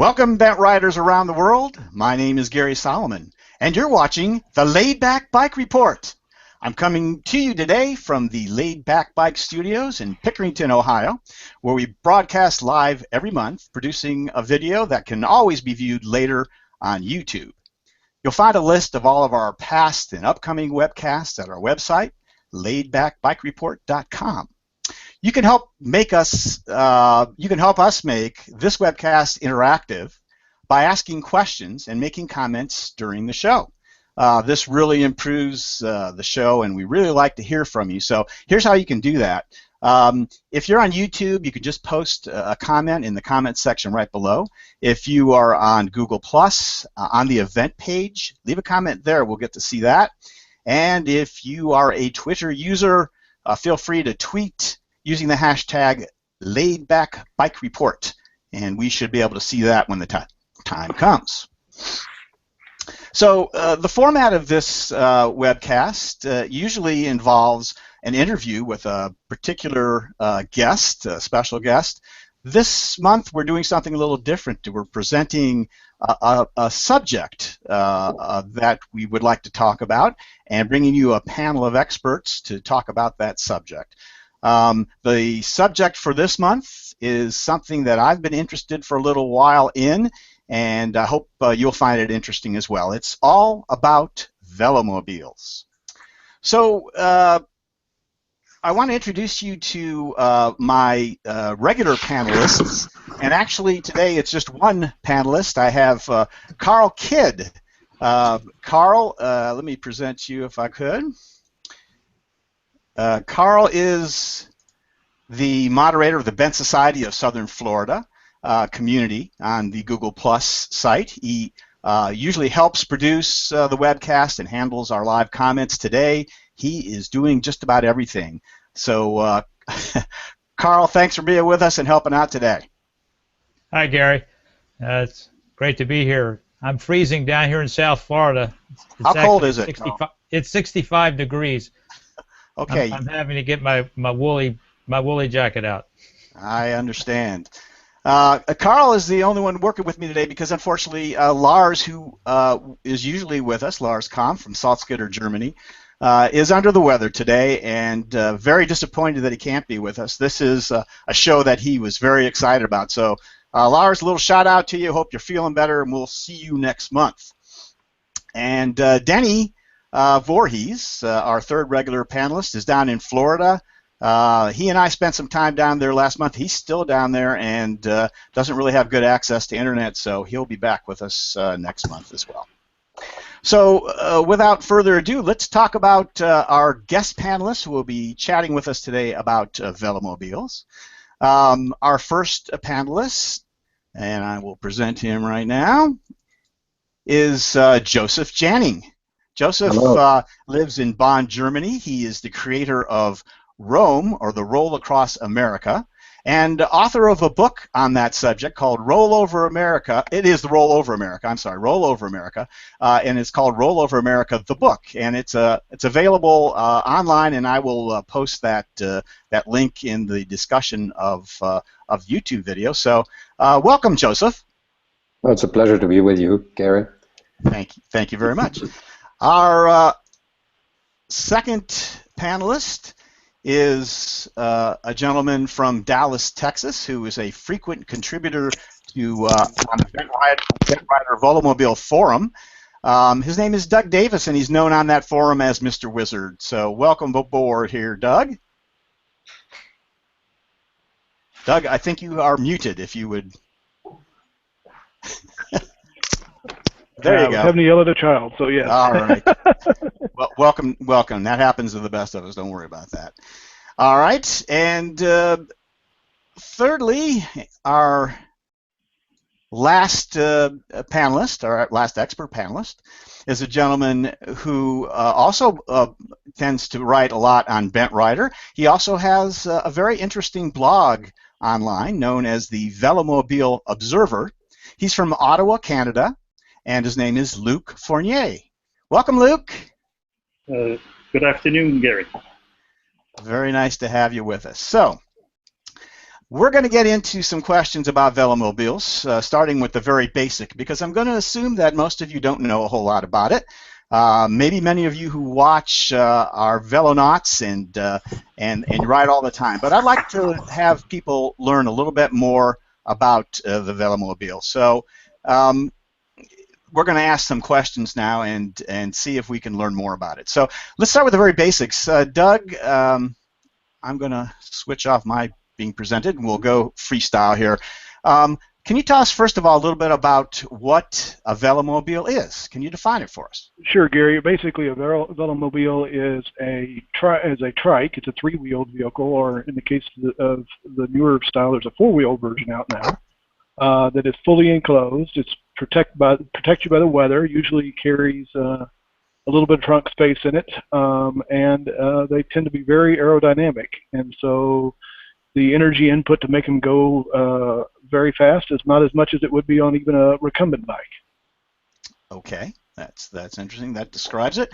Welcome, bent riders around the world. My name is Gary Solomon, and you're watching the Laidback Bike Report. I'm coming to you today from the Laidback Bike Studios in Pickerington, Ohio, where we broadcast live every month, producing a video that can always be viewed later on YouTube. You'll find a list of all of our past and upcoming webcasts at our website, laidbackbikereport.com. You can help us make this webcast interactive by asking questions and making comments during the show. This really improves the show, and we really like to hear from you. So here's how you can do that. If you're on YouTube, you can just post a comment in the comments section right below. If you are on Google+, on the event page, leave a comment there. We'll get to see that. And if you are a Twitter user, feel free to tweet using the hashtag #LaidbackBikeReport, and we should be able to see that when the time comes. So the format of this webcast usually involves an interview with a particular guest, a special guest. This month we're doing something a little different. We're presenting a subject that we would like to talk about and bringing you a panel of experts to talk about that subject. The subject for this month is something that I've been interested for a little while in, and I hope you'll find it interesting as well. It's all about velomobiles. So I want to introduce you to my regular panelists, and actually today it's just one panelist. I have Carl Kidd. Carl, let me present you if I could. Carl is the moderator of the Bent Society of Southern Florida community on the Google Plus site. He usually helps produce the webcast and handles our live comments. Today, he is doing just about everything. So, Carl, thanks for being with us and helping out today. Hi, Gary. It's great to be here. I'm freezing down here in South Florida. How cold is it? It's 65 degrees. Okay. I'm having to get my woolly jacket out. I understand. Carl is the only one working with me today because, unfortunately, Lars, who is usually with us, Lars Kamm from Salzgitter, Germany, is under the weather today and very disappointed that he can't be with us. This is a show that he was very excited about. So, Lars, a little shout out to you. Hope you're feeling better, and we'll see you next month. And Denny Voorhees, our third regular panelist, is down in Florida. He and I spent some time down there last month. He's still down there and doesn't really have good access to internet, so he'll be back with us next month as well. So without further ado, let's talk about our guest panelists who will be chatting with us today about velomobiles. Our first panelist, and I will present him right now, is Josef Janning. Josef lives in Bonn, Germany. He is the creator of Roam, or the Roll Across America, and author of a book on that subject called Roll Over America. It is the Roll Over America. I'm sorry, Roll Over America, and it's called Roll Over America, the book, and it's available online, and I will post that that link in the discussion of YouTube video. So, welcome, Josef. Well, it's a pleasure to be with you, Gary. Thank you very much. Our second panelist is a gentleman from Dallas, Texas, who is a frequent contributor to on the Bent Rider Velomobile forum. His name is Doug Davis, and he's known on that forum as Mr. Wizard. So welcome aboard here, Doug. Doug, I think you are muted, if you would. There you go. I was having to yell at a child, so yeah. All right. Well, welcome. That happens to the best of us. Don't worry about that. All right. And thirdly, our last panelist, our last expert panelist, is a gentleman who also tends to write a lot on Bent Rider. He also has a very interesting blog online known as the Velomobile Observer. He's from Ottawa, Canada, and his name is Luc Fournier. Welcome, Luc. Good afternoon, Gary. Very nice to have you with us. So, we're going to get into some questions about velomobiles, starting with the very basic, because I'm going to assume that most of you don't know a whole lot about it. Maybe many of you who watch are velonauts and ride all the time, but I'd like to have people learn a little bit more about the velomobile. So we're going to ask some questions now and see if we can learn more about it. So let's start with the very basics. Doug, I'm going to switch off my being presented, and we'll go freestyle here. Can you tell us, first of all, a little bit about what a velomobile is? Can you define it for us? Sure, Gary. Basically, a velomobile is a trike. It's a three-wheeled vehicle, or in the case of the newer style, there's a four-wheeled version out now that is fully enclosed. It's protected you by the weather. Usually carries a little bit of trunk space in it, and they tend to be very aerodynamic. And so the energy input to make them go very fast is not as much as it would be on even a recumbent bike. Okay, that's interesting. That describes it.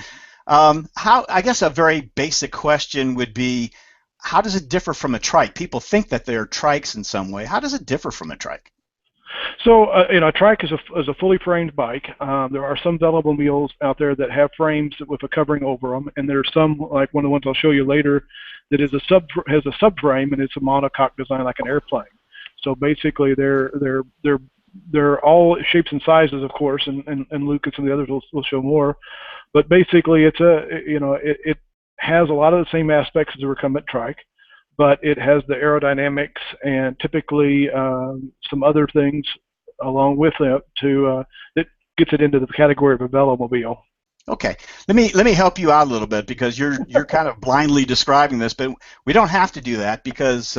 I guess a very basic question would be, how does it differ from a trike? People think that they're trikes in some way. How does it differ from a trike? So, a trike is a fully framed bike. There are some velomobiles out there that have frames with a covering over them, and there's some, like one of the ones I'll show you later, that has a subframe, and it's a monocoque design like an airplane. So basically, they're all shapes and sizes, of course, and Luke and some of the others will show more. But basically, it has a lot of the same aspects as a recumbent trike, but it has the aerodynamics and typically some other things along with it that gets it into the category of a velomobile. Okay, let me help you out a little bit, because you're kind of blindly describing this, but we don't have to do that, because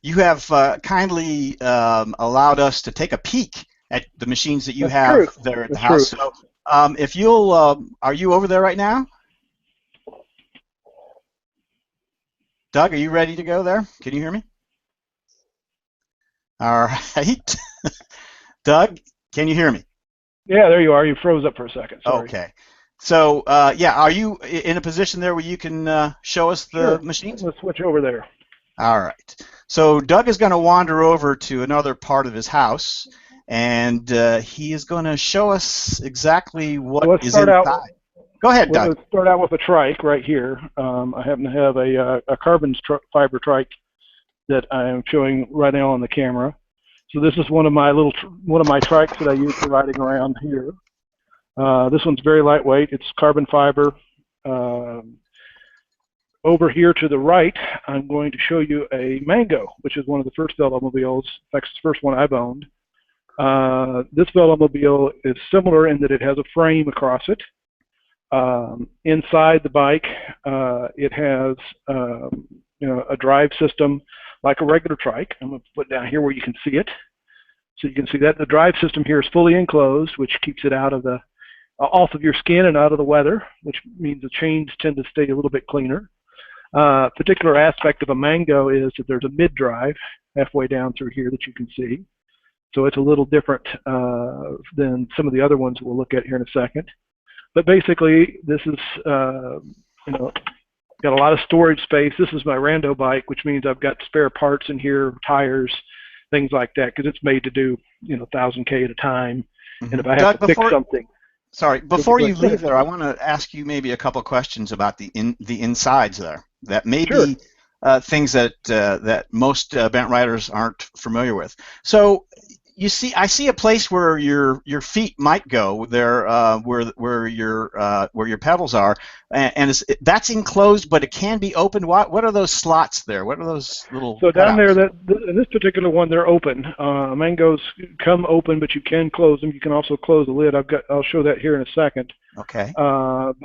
you have kindly allowed us to take a peek at the machines that you have there at the house. So if you'll, are you over there right now? Doug, are you ready to go there? Can you hear me? All right. Doug, can you hear me? Yeah, there you are. You froze up for a second. Sorry. Okay. So, yeah, are you in a position there where you can show us the machines? Let's switch over there. All right. So Doug is going to wander over to another part of his house, and he is going to show us exactly what is inside. Go ahead, Doug. Let's start out with a trike right here. I happen to have a carbon fiber trike that I am showing right now on the camera. So this is one of my trikes that I use for riding around here. This one's very lightweight. It's carbon fiber. Over here to the right, I'm going to show you a Mango, which is one of the first velomobiles. In fact, it's the first one I've owned. This velomobile is similar in that it has a frame across it. Inside the bike, it has a drive system like a regular trike. I'm going to put it down here where you can see it. So you can see that the drive system here is fully enclosed, which keeps it out of the off of your skin and out of the weather, which means the chains tend to stay a little bit cleaner. Particular aspect of a Mango is that there's a mid-drive halfway down through here that you can see. So it's a little different than some of the other ones we'll look at here in a second. But basically, this is, got a lot of storage space. This is my rando bike, which means I've got spare parts in here, tires, things like that, because it's made to do, 1,000K at a time. And if I have to fix something. Sorry, before you leave there, I want to ask you maybe a couple questions about the insides there. That may be things that most bent riders aren't familiar with. So I see a place where your feet might go there, where your pedals are, and that's enclosed, but it can be opened. What are those slots there? What are those little? So down there, in this particular one, they're open. Mangos come open, but you can close them. You can also close the lid. I'll show that here in a second. Okay.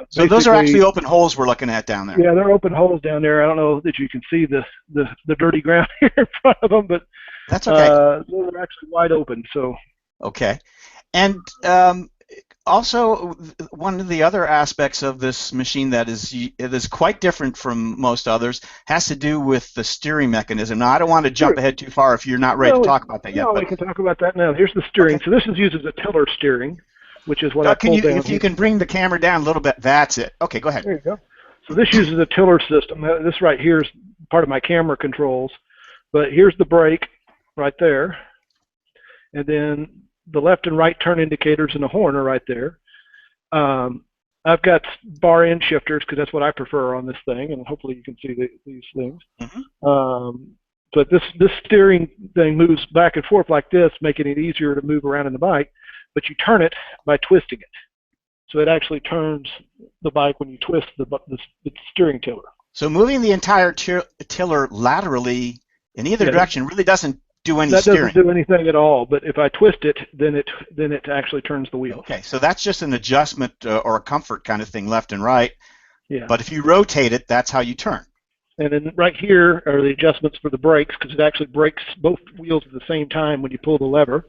So those are actually open holes we're looking at down there. Yeah, they're open holes down there. I don't know that you can see the dirty ground here in front of them, but that's okay. Those are actually wide open. So. Okay, and also one of the other aspects of this machine that is quite different from most others has to do with the steering mechanism. Now, I don't want to jump ahead too far if you're not ready to talk about that yet. No, we can talk about that now. Here's the steering. Okay. So this is used as a tiller steering, which is what I pulled down. If you can bring the camera down a little bit, that's it. Okay, go ahead. There you go. So this uses a tiller system. This right here is part of my camera controls. But here's the brake right there, and then the left and right turn indicators and the horn are right there. I've got bar end shifters because that's what I prefer on this thing, and hopefully you can see these things. But this steering thing moves back and forth like this, making it easier to move around in the bike, but you turn it by twisting it. So it actually turns the bike when you twist the steering tiller. So moving the entire tiller laterally in either direction really doesn't do any steering. That doesn't do anything at all, but if I twist it, then it actually turns the wheel. Okay, so that's just an adjustment or a comfort kind of thing, left and right. Yeah. But if you rotate it, that's how you turn. And then right here are the adjustments for the brakes, because it actually brakes both wheels at the same time when you pull the lever.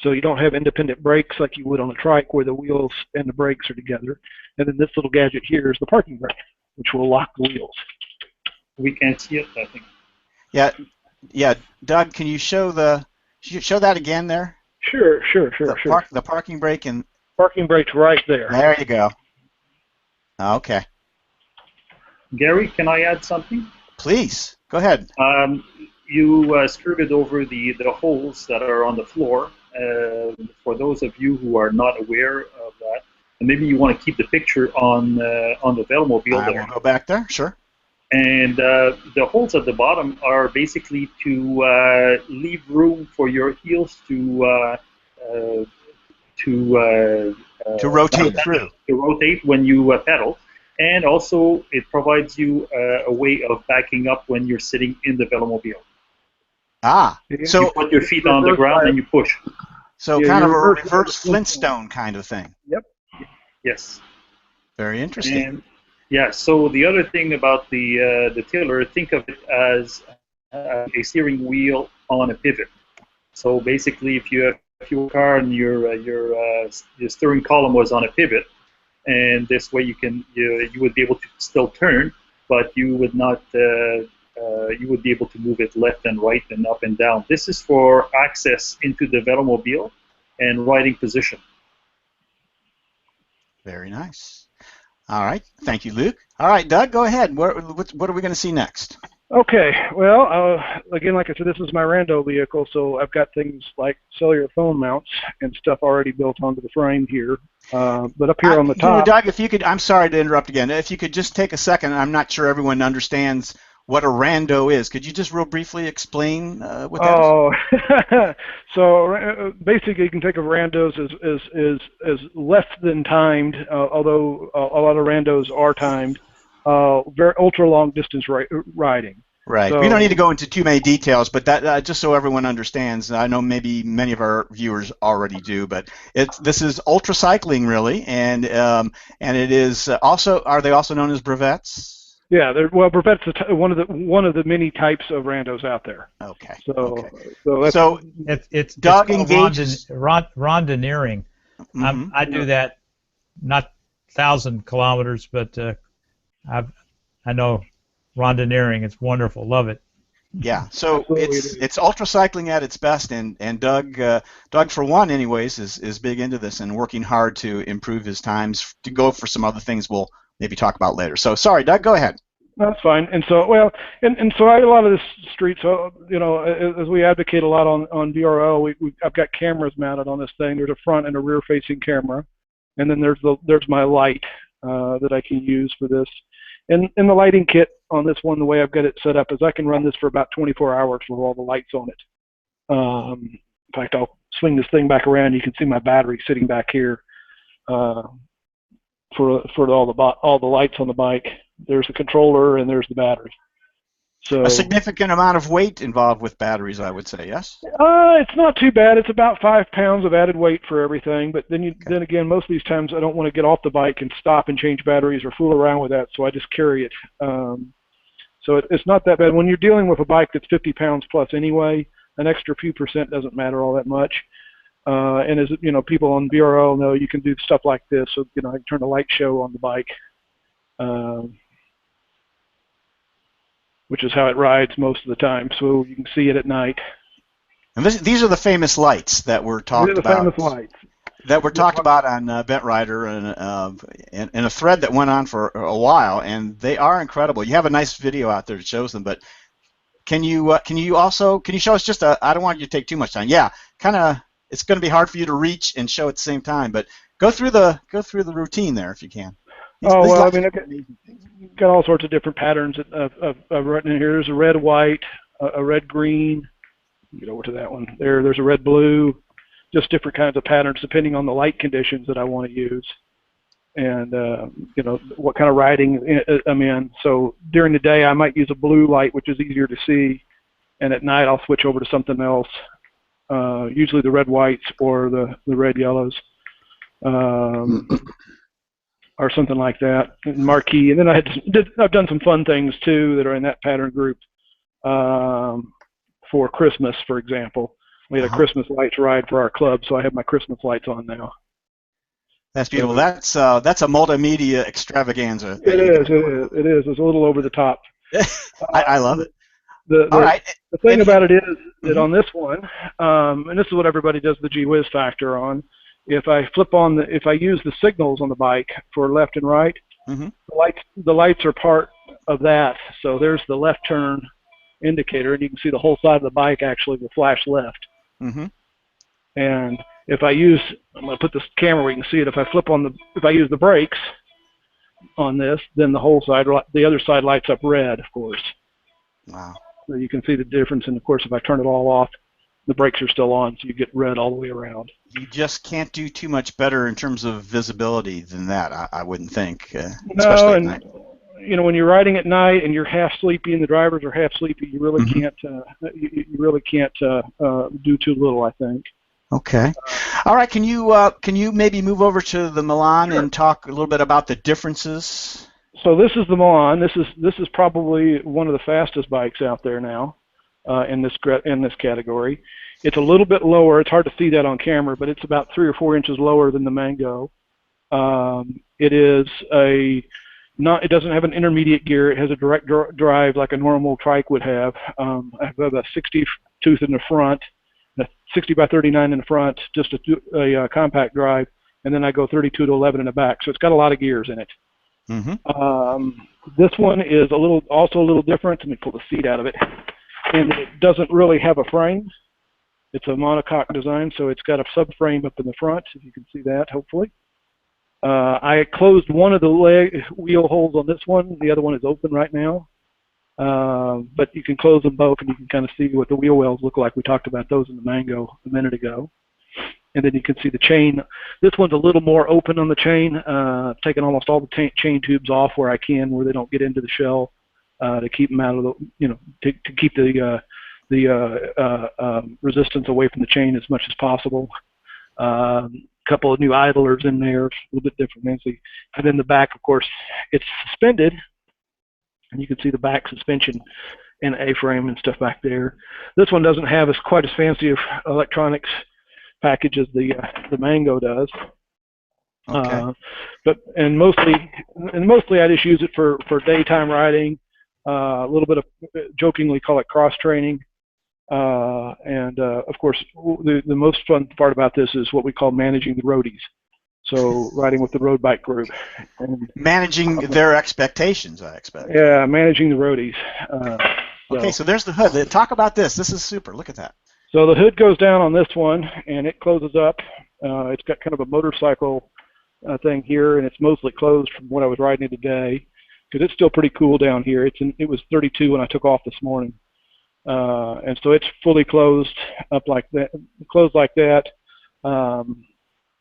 So you don't have independent brakes like you would on a trike where the wheels and the brakes are together. And then this little gadget here is the parking brake, which will lock the wheels. We can't see it, I think. Yeah. Doug, can you show that again there? Sure. The parking brake and parking brake's right there. There you go. Okay. Gary, can I add something? Please, go ahead. You skirted over the holes that are on the floor. For those of you who are not aware of that, and maybe you want to keep the picture on the Velomobile there. I will go back there, sure. And the holes at the bottom are basically to leave room for your heels to rotate through. To rotate when you pedal. And also, it provides you a way of backing up when you're sitting in the Velomobile. So you put your feet on the ground and you push. So kind of a reverse Flintstone kind of thing. Yep. Yes. Very interesting. And, yeah. So the other thing about the tiller, think of it as a steering wheel on a pivot. So basically, if you have your car and your steering column was on a pivot, and this way you would be able to still turn, but you would not. You would be able to move it left and right and up and down. This is for access into the Velomobile and riding position. Very nice. All right. Thank you, Luc. All right, Doug, go ahead. What are we going to see next? Okay. Well, again, like I said, this is my rando vehicle, so I've got things like cellular phone mounts and stuff already built onto the frame here. But up here on the top... Doug, if you could... I'm sorry to interrupt again. If you could just take a second, I'm not sure everyone understands what a rando is. Could you just real briefly explain what that is? So basically you can think of randos as less than timed, although a lot of randos are timed, very ultra long distance riding. Right. So, we don't need to go into too many details, but that just so everyone understands. I know maybe many of our viewers already do, but this is ultra cycling really, and it is also. Are they also known as brevets? Yeah, brevet's one of the many types of randos out there. Okay. So it's Doug engages rondoneering. I do that, not 1,000 kilometers, but I know rondoneering. It's wonderful. Love it. Yeah. So it's ultra cycling at its best, and Doug for one, anyways, is big into this and working hard to improve his times to go for some other things we'll maybe talk about later. So sorry, Doug, go ahead. That's fine. And so, so I have a lot of this street. So, as we advocate a lot on VRL, I've got cameras mounted on this thing. There's a front and a rear-facing camera, and then there's my light that I can use for this. And the lighting kit on this one, the way I've got it set up, is I can run this for about 24 hours with all the lights on it. In fact, I'll swing this thing back around. You can see my battery sitting back here. For all the lights on the bike, there's the controller and there's the battery. So a significant amount of weight involved with batteries, I would say. Yes. It's not too bad. It's about 5 pounds of added weight for everything. But then again, most of these times I don't want to get off the bike and stop and change batteries or fool around with that, so I just carry it. So it's not that bad when you're dealing with a bike that's 50 pounds plus anyway. An extra few percent doesn't matter all that much. And as people on VRL know, you can do stuff like this. So I can turn the light show on the bike, which is how it rides most of the time. So you can see it at night. And these are the famous lights that were talked about. Famous lights that were talked about on Bent Rider and a thread that went on for a while, and they are incredible. You have a nice video out there that shows them, but can you show us just I don't want you to take too much time. Yeah, kind of. It's going to be hard for you to reach and show at the same time, but go through the routine there if you can. Well, I mean, I've got all sorts of different patterns of written in here. There's a red, white, a red, green. Get over to that one. There's a red, blue. Just different kinds of patterns depending on the light conditions that I want to use, and what kind of riding I'm in. So during the day, I might use a blue light, which is easier to see, and at night I'll switch over to something else. Usually the red whites or the red yellows, or something like that. Marquee, and then I've done some fun things too that are in that pattern group. For Christmas, for example, we had a Christmas lights ride for our club, so I have my Christmas lights on now. That's beautiful. That's a multimedia extravaganza. It is. It's a little over the top. I love it. All right. The thing about it is that on this one, and this is what everybody does the gee whiz factor on. If I use the signals on the bike for left and right, the lights are part of that. So there's the left turn indicator, and you can see the whole side of the bike actually will flash left. And if I'm going to put this camera where you can see it. If I use the brakes on this, then the other side lights up red, of course. Wow. So you can see the difference, and of course, if I turn it all off, the brakes are still on, so you get red all the way around. You just can't do too much better in terms of visibility than that, I wouldn't think. No, and when you're riding at night and you're half sleepy and the drivers are half sleepy, you really can't. You really can't do too little, I think. Okay. All right. Can you maybe move over to the Milan and talk a little bit about the differences? So this is the Milan. This is probably one of the fastest bikes out there now in this category. It's a little bit lower. It's hard to see that on camera, but it's about 3 or 4 inches lower than the Mango. It doesn't have an intermediate gear. It has a direct drive like a normal trike would have. I have a 60 tooth in the front, a 60 by 39 in the front, just a compact drive, and then I go 32 to 11 in the back. So it's got a lot of gears in it. This one is also a little different. Let me pull the seat out of it. And it doesn't really have a frame. It's a monocoque design, so it's got a subframe up in the front, if you can see that, hopefully. I closed one of the wheel holes on this one. The other one is open right now. But you can close them both, and you can kind of see what the wheel wells look like. We talked about those in the Mango a minute ago. And then you can see the chain. This one's a little more open on the chain. I've taken almost all the chain tubes off where I can, where they don't get into the shell, to keep them out of the, to keep the resistance away from the chain as much as possible. Couple of new idlers in there, a little bit different, Nancy. And then the back, of course, it's suspended, and you can see the back suspension and A-frame and stuff back there. This one doesn't have quite as fancy of electronics package as the Mango does. Okay. And mostly I just use it for daytime riding. A little bit of jokingly call it cross training. And of course, the most fun part about this is what we call managing the roadies. So riding with the road bike group. And, managing their expectations, I expect. Yeah, managing the roadies. Okay, so there's the hood. Talk about this. This is super. Look at that. So the hood goes down on this one, and it closes up. It's got kind of a motorcycle thing here, and it's mostly closed from what I was riding today, because it's still pretty cool down here. It was 32 when I took off this morning. And so it's fully closed up like that,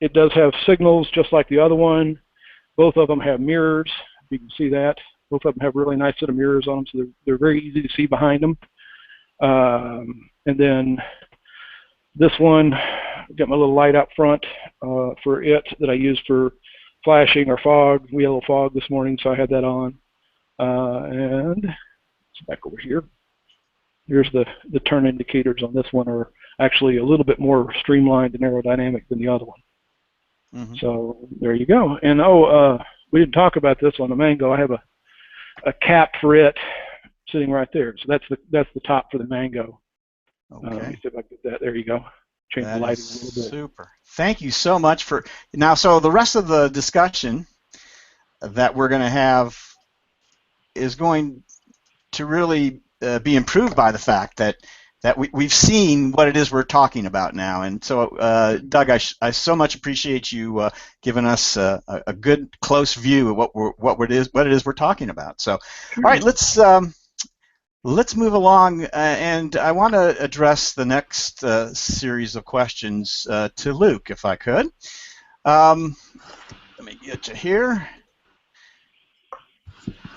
it does have signals just like the other one. Both of them have mirrors. You can see that. Both of them have a really nice set of mirrors on them, so they're very easy to see behind them. And then this one, I've got my little light out front for it that I use for flashing or fog. We had a little fog this morning, so I had that on. And it's back over here. Here's the turn indicators on this one are actually a little bit more streamlined and aerodynamic than the other one. So there you go. And we didn't talk about this on the Mango. I have a cap for it sitting right there. So that's the top for the Mango. Okay. Let me see if I can get that. There you go. Change the lighting a little bit. Super. Thank you so much for now. So the rest of the discussion that we're going to have is going to really be improved by the fact that we've seen what it is we're talking about now. And so, Doug, I so much appreciate you giving us a good, close view of what it is we're talking about. So, all right, let's move along, and I want to address the next series of questions to Luc, if I could. Let me get you here.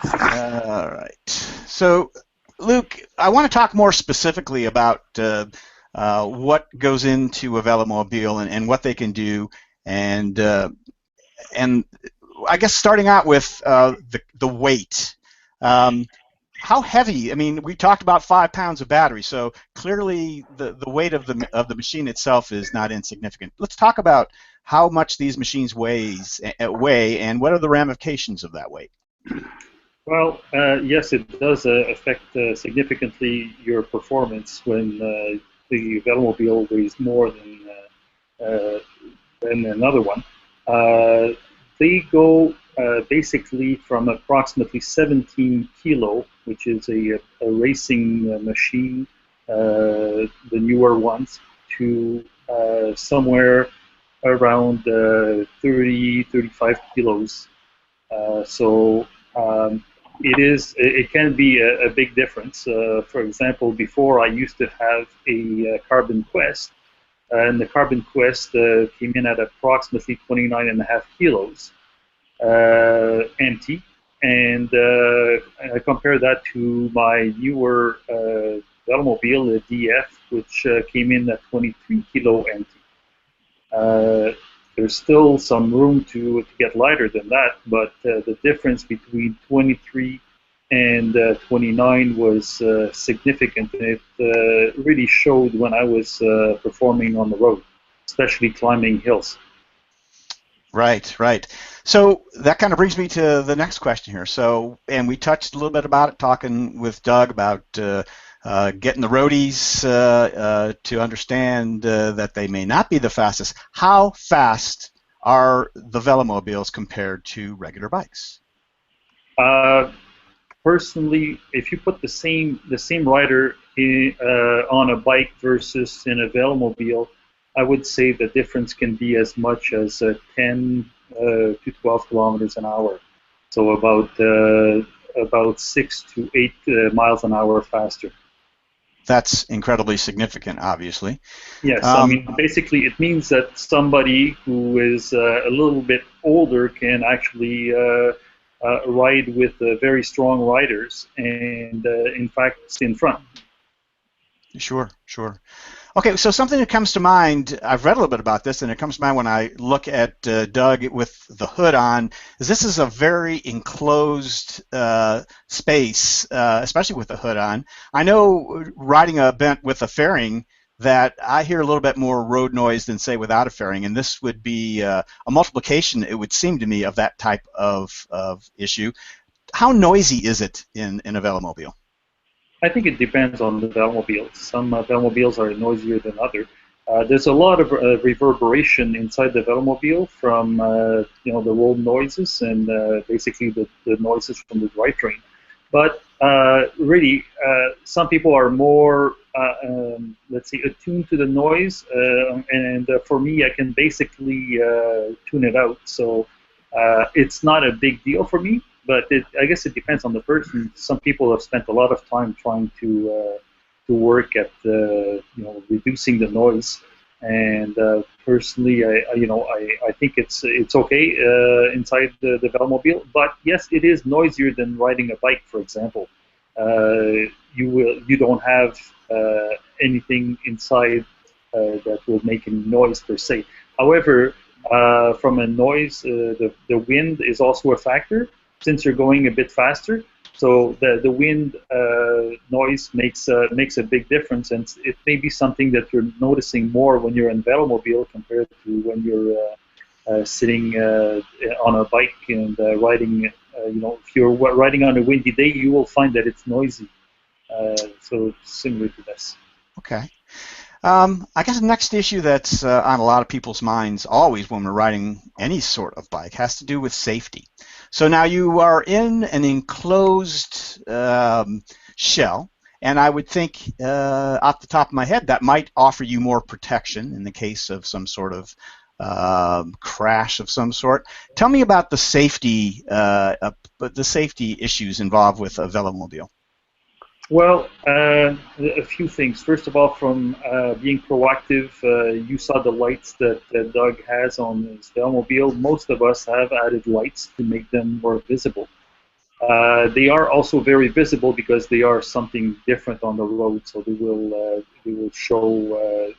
All right. So, Luc, I want to talk more specifically about what goes into a velomobile and what they can do, and I guess starting out with the weight. How heavy? I mean, we talked about 5 pounds of battery, so clearly the weight of the machine itself is not insignificant. Let's talk about how much these machines weigh and what are the ramifications of that weight. Well, yes, it does affect significantly your performance when the Velomobile weighs more than another one. They go basically from approximately 17 kilo, which is a racing machine, the newer ones, to somewhere around 30-35 kilos. It can be a big difference. For example, before I used to have a Carbon Quest, and the Carbon Quest came in at approximately 29.5 kilos empty, and I compare that to my newer Velomobile, the DF, which came in at 23 kilo empty. There's still some room to get lighter than that, but the difference between 23 and 29 was significant. And it really showed when I was performing on the road, especially climbing hills. Right, right. So that kind of brings me to the next question here. So, and we touched a little bit about it, talking with Doug about getting the roadies to understand that they may not be the fastest. How fast are the Velomobiles compared to regular bikes? Personally, if you put the same rider on a bike versus in a Velomobile, I would say the difference can be as much as 10 to 12 kilometers an hour. So about 6 to 8 miles an hour faster. That's incredibly significant, obviously. Yes, I mean, basically it means that somebody who is a little bit older can actually ride with very strong riders and, in fact, stay in front. Sure, sure. Okay, so something that comes to mind, I've read a little bit about this, and it comes to mind when I look at Doug with the hood on, is this is a very enclosed space, especially with the hood on. I know riding a bent with a fairing that I hear a little bit more road noise than, say, without a fairing, and this would be a multiplication, it would seem to me, of that type of issue. How noisy is it in a Velomobile? I think it depends on the Velomobile. Some Velomobiles are noisier than others. There's a lot of reverberation inside the Velomobile from the road noises and basically the noises from the drivetrain. But really, some people are more, let's say, attuned to the noise, and for me, I can basically tune it out. So it's not a big deal for me. But I guess it depends on the person. Some people have spent a lot of time trying to work at reducing the noise, and personally, I think it's okay inside the Velomobile. But yes, it is noisier than riding a bike, for example. You don't have anything inside that will make any noise per se. However, from a noise, the wind is also a factor, since you're going a bit faster. So the wind noise makes a big difference, and it may be something that you're noticing more when you're in Velomobile compared to when you're sitting on a bike and riding. If you're riding on a windy day, you will find that it's noisy. So similar to this. Okay. I guess the next issue that's on a lot of people's minds always when we're riding any sort of bike has to do with safety. So now you are in an enclosed shell, and I would think, off the top of my head, that might offer you more protection in the case of some sort of crash of some sort. Tell me about the safety issues involved with a velomobile. Well, a few things. First of all, from being proactive, you saw the lights that Doug has on his Velomobile. Most of us have added lights to make them more visible. They are also very visible because they are something different on the road, so they will show.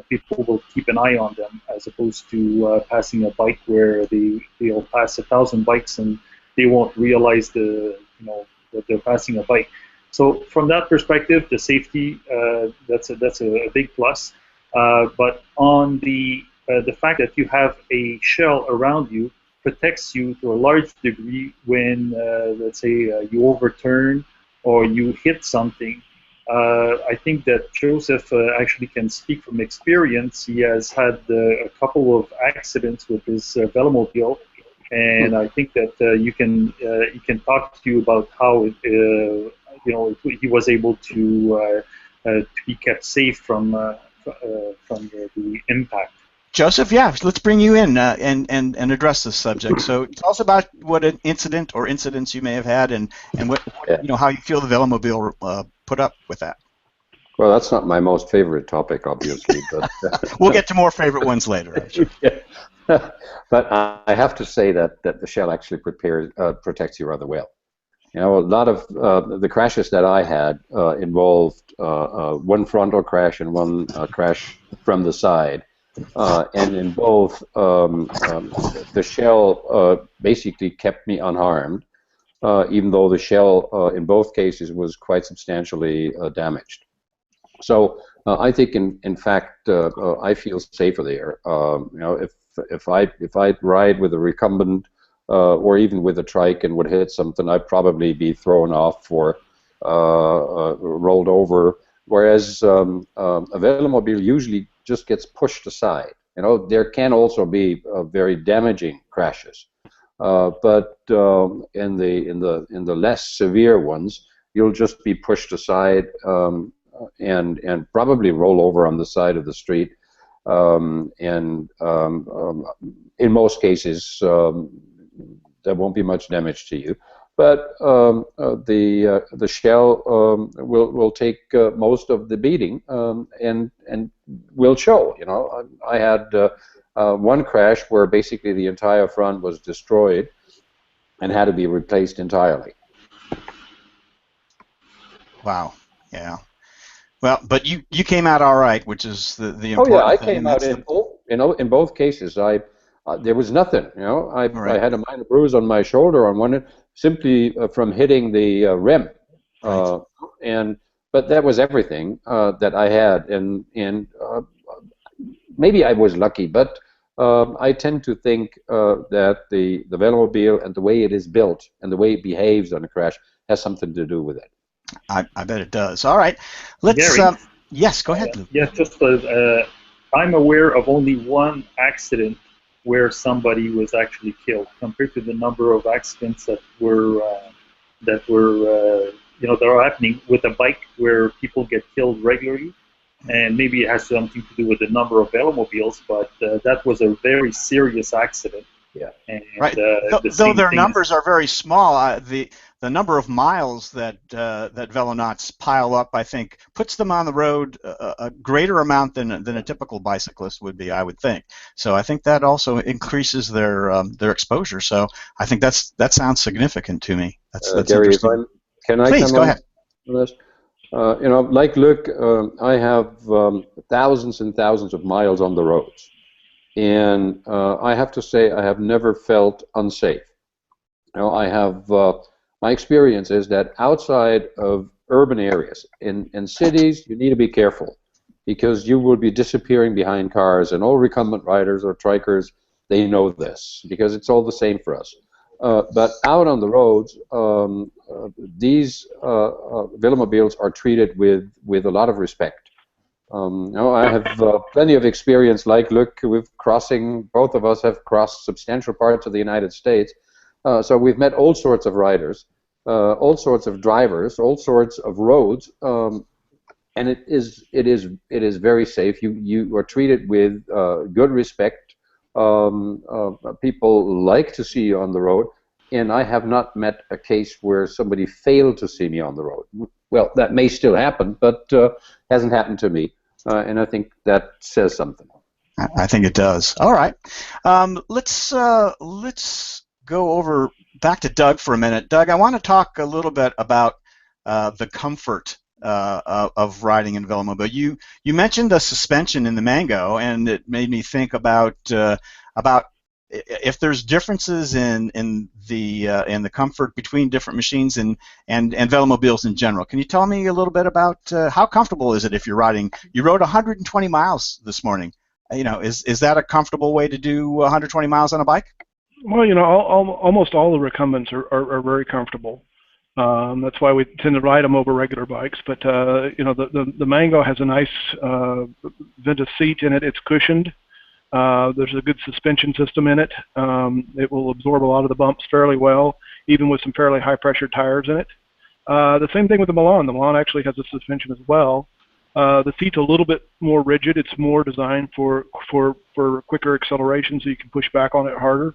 People will keep an eye on them, as opposed to passing a bike where they'll pass 1,000 bikes and they won't realize that they're passing a bike. So from that perspective, the safety, that's a big plus. But on the fact that you have a shell around you protects you to a large degree when, let's say, you overturn or you hit something. I think that Joseph actually can speak from experience. He has had a couple of accidents with his Velomobile, and I think that he can talk to you about how he was able to be kept safe from the impact. Joseph, yeah, let's bring you in and address this subject. So tell us about what an incident or incidents you may have had, and what how you feel the Velomobile put up with that. Well, that's not my most favorite topic, obviously, but we'll get to more favorite ones later, I'm sure. Yeah. But I have to say that the shell actually protects you rather well. A lot of the crashes that I had involved one frontal crash and one crash from the side. And in both, the shell basically kept me unharmed, even though the shell in both cases was quite substantially damaged. So I think, in fact, I feel safer there. If I ride with a recumbent or even with a trike and would hit something, I'd probably be thrown off or rolled over. Whereas a Velomobile usually just gets pushed aside. There can also be very damaging crashes, but in the less severe ones, you'll just be pushed aside and probably roll over on the side of the street. In most cases, there won't be much damage to you. But the shell will take most of the beating and will show. I had one crash where basically the entire front was destroyed and had to be replaced entirely. Wow. Yeah. Well, but you came out all right, which is the important thing. Oh yeah, I came out in both cases. There was nothing. I had a minor bruise on my shoulder on one, simply from hitting the rim, but that was everything that I had, and maybe I was lucky, but I tend to think that the Velomobile and the way it is built and the way it behaves on a crash has something to do with it. I bet it does. All right, let's. Gary, yes, go ahead, Luc. Yeah, just I'm aware of only one accident where somebody was actually killed, compared to the number of accidents that are happening with a bike, where people get killed regularly. And maybe it has something to do with the number of Velomobiles, but that was a very serious accident. Yeah. And, right. Though their numbers are very small, the number of miles that Velonauts pile up, I think, puts them on the road a greater amount than a typical bicyclist would be, I would think. So I think that also increases their exposure. So I think that sounds significant to me. That's Gary, interesting. can I Please, go ahead. Like Luc, I have thousands and thousands of miles on the roads. And I have to say, I have never felt unsafe. I have my experience is that outside of urban areas, in cities, you need to be careful, because you will be disappearing behind cars, and all recumbent riders or trikers, they know this, because it's all the same for us. But out on the roads, these Velomobiles are treated with a lot of respect. I have plenty of experience, like Luc, with crossing. Both of us have crossed substantial parts of the United States, so we've met all sorts of riders, all sorts of drivers, all sorts of roads, and it is very safe. You are treated with good respect. People like to see you on the road, and I have not met a case where somebody failed to see me on the road. Well, that may still happen, but hasn't happened to me, and I think that says something. I think it does. All right, let's go over back to Doug for a minute. Doug, I want to talk a little bit about the comfort of riding in Velomobile. You mentioned the suspension in the Mango, and it made me think about if there's differences in the comfort between different machines and Velomobiles in general. Can you tell me a little bit about how comfortable is it if you're riding? You rode 120 miles this morning. Is that a comfortable way to do 120 miles on a bike? Well, almost all the recumbents are very comfortable. That's why we tend to ride them over regular bikes. But the Mango has a nice vented seat in it. It's cushioned. There's a good suspension system in it. It will absorb a lot of the bumps fairly well, even with some fairly high-pressure tires in it. The same thing with the Milan. The Milan actually has a suspension as well. The seat's a little bit more rigid. It's more designed for quicker acceleration, so you can push back on it harder.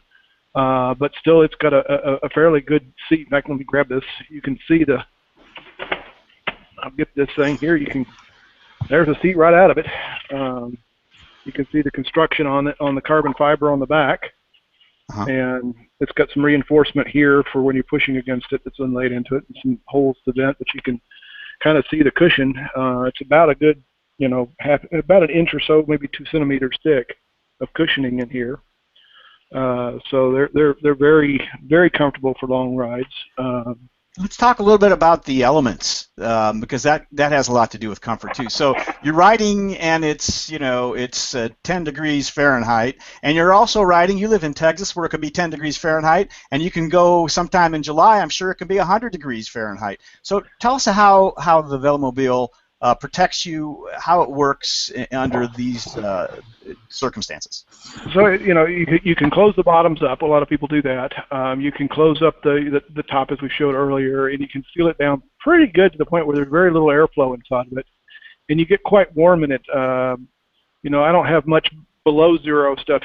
But still, it's got a fairly good seat. In fact, let me grab this. You can see I'll get this thing here. There's a seat right out of it. You can see the construction on it, on the carbon fiber on the back. And it's got some reinforcement here for when you're pushing against it that's inlaid into it, and some holes to vent, but you can kind of see the cushion. It's about a good, about an inch or so, maybe 2 centimeters thick of cushioning in here. So they're very, very comfortable for long rides. Let's talk a little bit about the elements, because that has a lot to do with comfort too. So you're riding, and it's 10 degrees Fahrenheit, and you're also riding. You live in Texas, where it could be 10 degrees Fahrenheit, and you can go sometime in July. I'm sure it can be 100 degrees Fahrenheit. So tell us how the Velomobile protects you, how it works under these circumstances. So you can close the bottoms up. A lot of people do that. You can close up the top, as we showed earlier, and you can seal it down pretty good to the point where there's very little airflow inside of it, and you get quite warm in it. I don't have much below zero stuff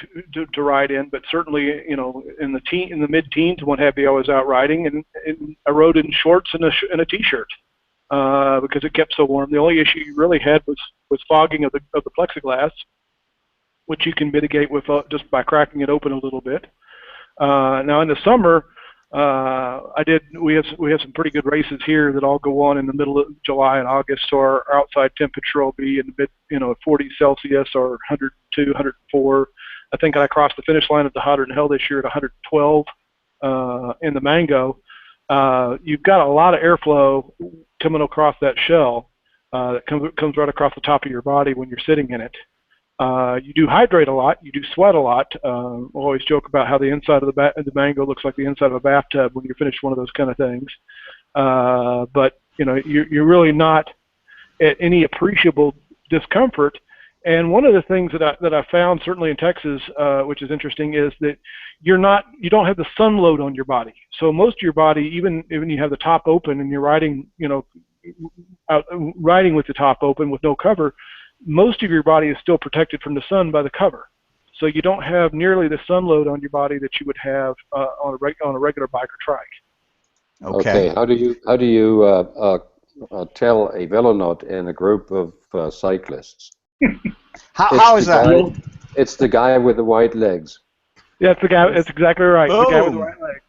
to ride in, but certainly in the mid-teens and what have you, I was out riding, and I rode in shorts and a t-shirt. Because it kept so warm. The only issue you really had was fogging of the plexiglass, which you can mitigate with just by cracking it open a little bit. Now in the summer, we have some pretty good races here that all go on in the middle of July and August. So our outside temperature will be in the mid 40 Celsius or 102, 104. I think I crossed the finish line at the Hotter Than Hell this year at 112 in the Mango. You've got a lot of airflow coming across that shell that comes right across the top of your body when you're sitting in it. You do hydrate a lot. You do sweat a lot. We'll always joke about how the inside of the Mango looks like the inside of a bathtub when you're finished one of those kind of things. But you're really not at any appreciable discomfort. And one of the things that I found, certainly in Texas, which is interesting, is that you don't have the sun load on your body. So most of your body, even you have the top open and you're riding, riding with the top open with no cover, most of your body is still protected from the sun by the cover. So you don't have nearly the sun load on your body that you would have on a regular bike or trike. Okay. How do you tell a velonaut in a group of cyclists? How is that? It's the guy with the white legs. Yeah, it's the guy. That's exactly right. Boom. The guy with the white legs.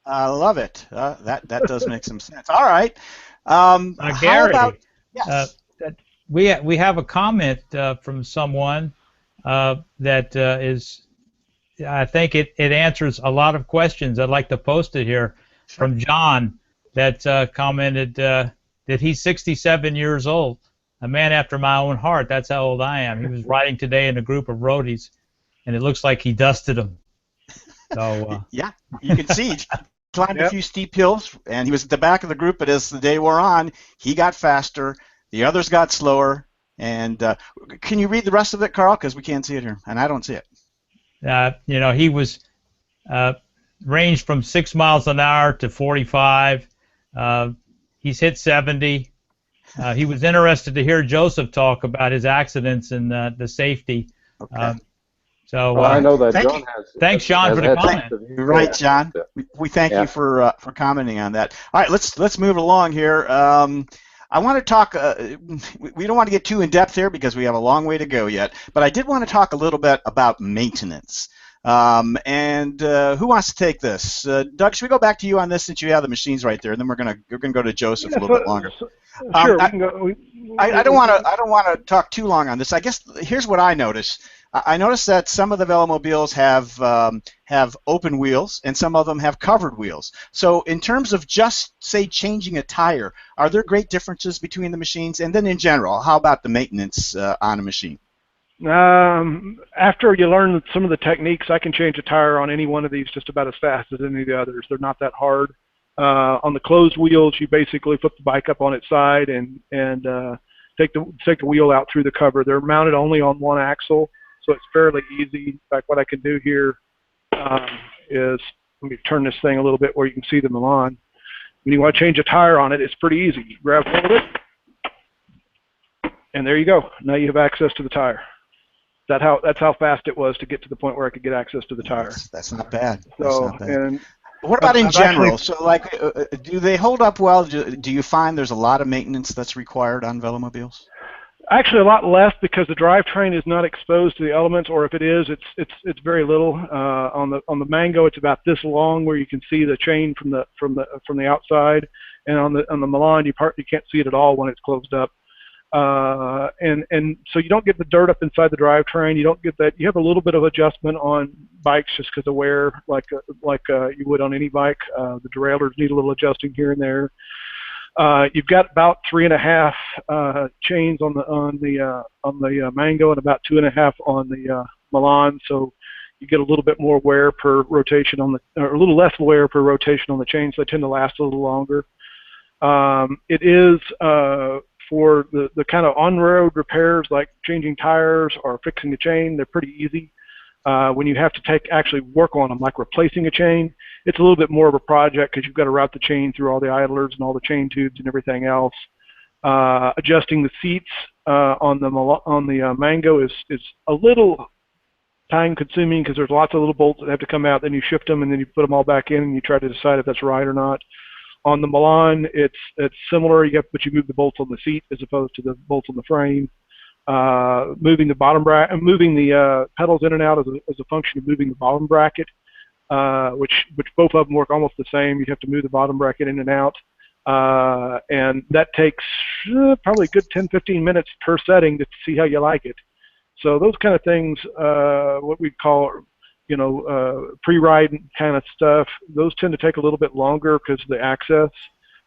I love it. That does make some sense. All right. Gary, how about, yes. We have a comment from someone that is, I think it answers a lot of questions. I'd like to post it here. Sure. From John that commented that he's 67 years old. A man after my own heart. That's how old I am. He was riding today in a group of roadies, and it looks like he dusted them. So yeah, you can see he climbed a few steep hills, and he was at the back of the group. But as the day wore on, he got faster. The others got slower. And can you read the rest of it, Carl? Because we can't see it here, and I don't see it. He was ranged from 6 miles an hour to 45. He's hit 70. He was interested to hear Joseph talk about his accidents and the safety. Okay. Well, I know that John has. Thanks, Sean, for the comment. You're right, John. We thank you for commenting on that. All right, let's move along here. I want to talk. We don't want to get too in depth here because we have a long way to go yet. But I did want to talk a little bit about maintenance. And who wants to take this? Doug, should we go back to you on this since you have the machines right there, and then we're gonna go to Joseph a little bit longer. Sure, we can go. I don't want to talk too long on this. I guess here's what I noticed. I noticed that some of the Velomobiles have open wheels and some of them have covered wheels. So in terms of just, say, changing a tire, are there great differences between the machines? And then in general, how about the maintenance on a machine? After you learn some of the techniques, I can change a tire on any one of these just about as fast as any of the others. They're not that hard. On the closed wheels, you basically flip the bike up on its side and take the wheel out through the cover. They're mounted only on one axle, so it's fairly easy. In fact, what I can do here is, let me turn this thing a little bit where you can see the Milan. When you want to change a tire on it, it's pretty easy. You grab hold of it, and there you go. Now you have access to the tire. That's how fast it was to get to the point where I could get access to the tire. That's not bad. So, not bad. And what about in general? So, like, do they hold up well? Do you find there's a lot of maintenance that's required on Velomobiles? Actually, a lot less because the drivetrain is not exposed to the elements, or if it is, it's very little. On the Mango, it's about this long, where you can see the chain from the outside, and on the Milan, you can't see it at all when it's closed up. And so you don't get the dirt up inside the drivetrain. You don't get that. You have a little bit of adjustment on bikes just because of wear, like you would on any bike. The derailleurs need a little adjusting here and there. You've got about 3.5 chains on the Mango and about 2.5 on the Milan. So you get a little bit more wear per rotation or a little less wear per rotation on the chains. So they tend to last a little longer. It is for the kind of on-road repairs like changing tires or fixing a chain, they're pretty easy. When you have to actually work on them, like replacing a chain, it's a little bit more of a project because you've got to route the chain through all the idlers and all the chain tubes and everything else. Adjusting the seats on the Mango is a little time-consuming because there's lots of little bolts that have to come out. Then you shift them and then you put them all back in and you try to decide if that's right or not. On the Milan, it's similar, but you move the bolts on the seat as opposed to the bolts on the frame. Moving the pedals in and out as a function of moving the bottom bracket, which both of them work almost the same. You have to move the bottom bracket in and out, and that takes probably a good 10-15 minutes per setting to see how you like it. So those kind of things, what we call pre-ride kind of stuff, those tend to take a little bit longer because of the access.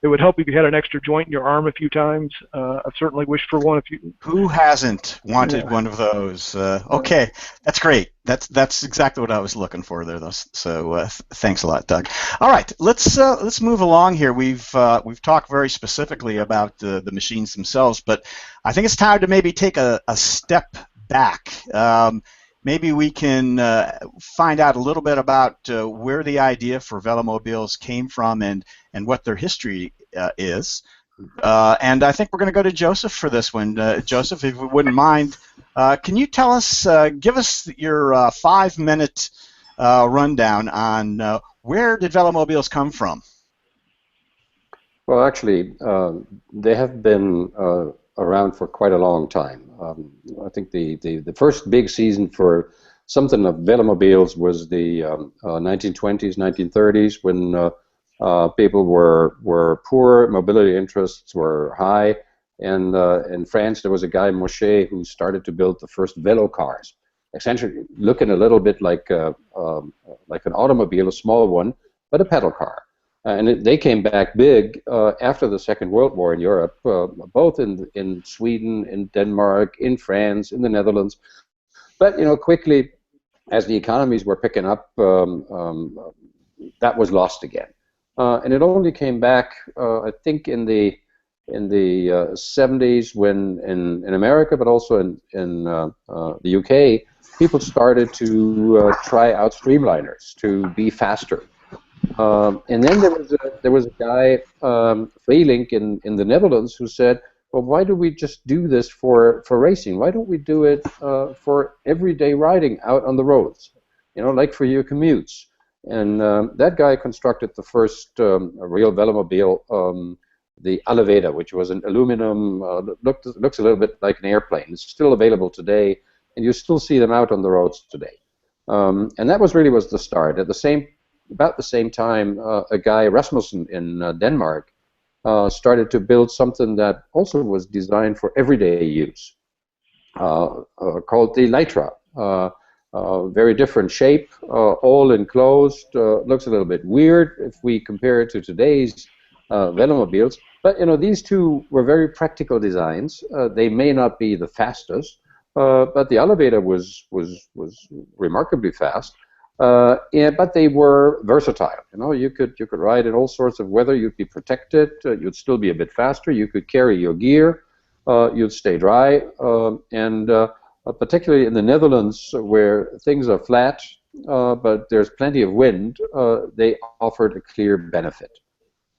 It would help if you had an extra joint in your arm a few times. I've certainly wished for one. Who hasn't wanted one of those? Okay, that's great. That's exactly what I was looking for there, though. So thanks a lot, Doug. All right, let's move along here. We've talked very specifically about the machines themselves, but I think it's time to maybe take a step back. Maybe we can find out a little bit about where the idea for Velomobiles came from and what their history is. And I think we're going to go to Joseph for this one. Joseph, if you wouldn't mind, can you tell us, give us your 5-minute rundown on where did Velomobiles come from? Well, actually, they have been around for quite a long time. I think the first big season for something of Velomobiles was the 1920s, 1930s, when people were poor, mobility interests were high, and in France there was a guy, Moshe, who started to build the first Velo cars, essentially looking a little bit like an automobile, a small one, but a pedal car. And they came back big after the Second World War in Europe, both in Sweden, in Denmark, in France, in the Netherlands. But quickly, as the economies were picking up, that was lost again. And it only came back, I think, in the 70s, when in America, but also in the UK, people started to try out streamliners to be faster. And then there was a guy, Velink in the Netherlands, who said, well, why do we just do this for racing? Why don't we do it for everyday riding out on the roads? You know, like for your commutes. And that guy constructed the first real velomobile, the Alaveda, which was an aluminum, looks a little bit like an airplane. It's still available today, and you still see them out on the roads today. And that was the start. At about the same time, a guy, Rasmussen in Denmark, started to build something that also was designed for everyday use, called the Litra. Very different shape, all enclosed, looks a little bit weird if we compare it to today's Velomobiles. But, you know, these two were very practical designs. They may not be the fastest, but the elevator was remarkably fast. But they were versatile. You know, you could ride in all sorts of weather. You'd be protected. You'd still be a bit faster. You could carry your gear. You'd stay dry. Particularly in the Netherlands, where things are flat, but there's plenty of wind, they offered a clear benefit.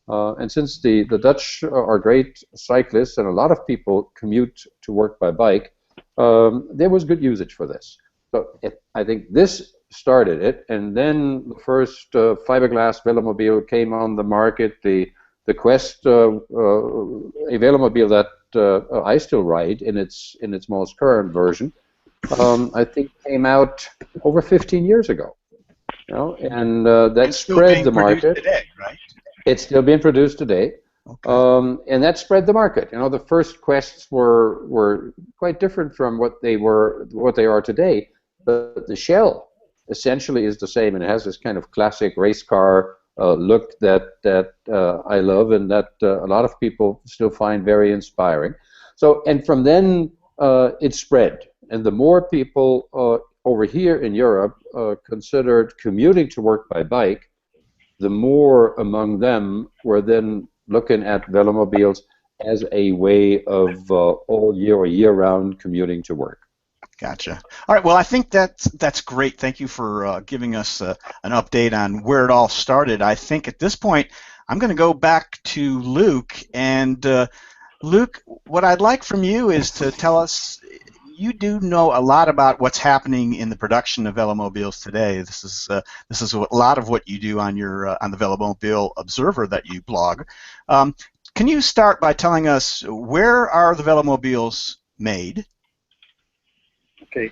And since the Dutch are great cyclists and a lot of people commute to work by bike, there was good usage for this. So I think this started it, and then the first fiberglass velomobile came on the market. The Quest, a velomobile that I still ride in its most current version, I think came out over 15 years ago. You know, and that spread the market. Today, right? It's still being produced today. Okay. And that spread the market. You know, the first Quests were quite different from what they are today. But the shell essentially is the same, and it has this kind of classic race car look that I love, and that a lot of people still find very inspiring. So, and from then it spread, and the more people over here in Europe considered commuting to work by bike, the more among them were then looking at velomobiles as a way of all year or year-round commuting to work. Gotcha. All right. Well, I think that's great. Thank you for giving us an update on where it all started. I think at this point, I'm going to go back to Luc. And Luc, what I'd like from you is to tell us, you do know a lot about what's happening in the production of velomobiles today. This is a lot of what you do on the Velomobile Observer that you blog. Can you start by telling us, where are the velomobiles made? Okay.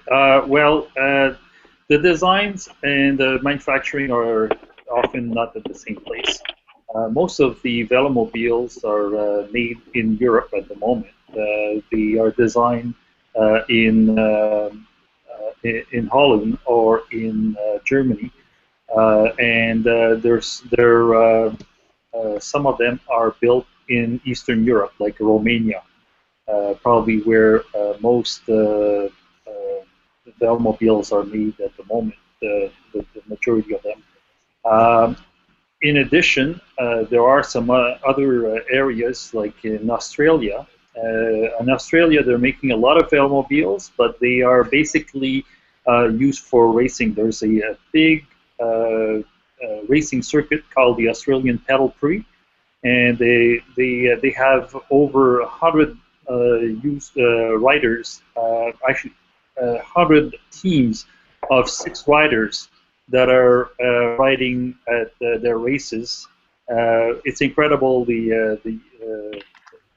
Well, the designs and the manufacturing are often not at the same place. Most of the velomobiles are made in Europe at the moment. They are designed in Holland or in Germany, and some of them are built in Eastern Europe, like Romania, probably where most velomobiles are made at the moment, the majority of them. In addition, there are some other areas, like in Australia. In Australia, they're making a lot of velomobiles, but they are basically used for racing. There's a big racing circuit called the Australian Pedal Prix, and they have over 100 riders, actually 100 teams of 6 riders that are riding at their races. It's incredible the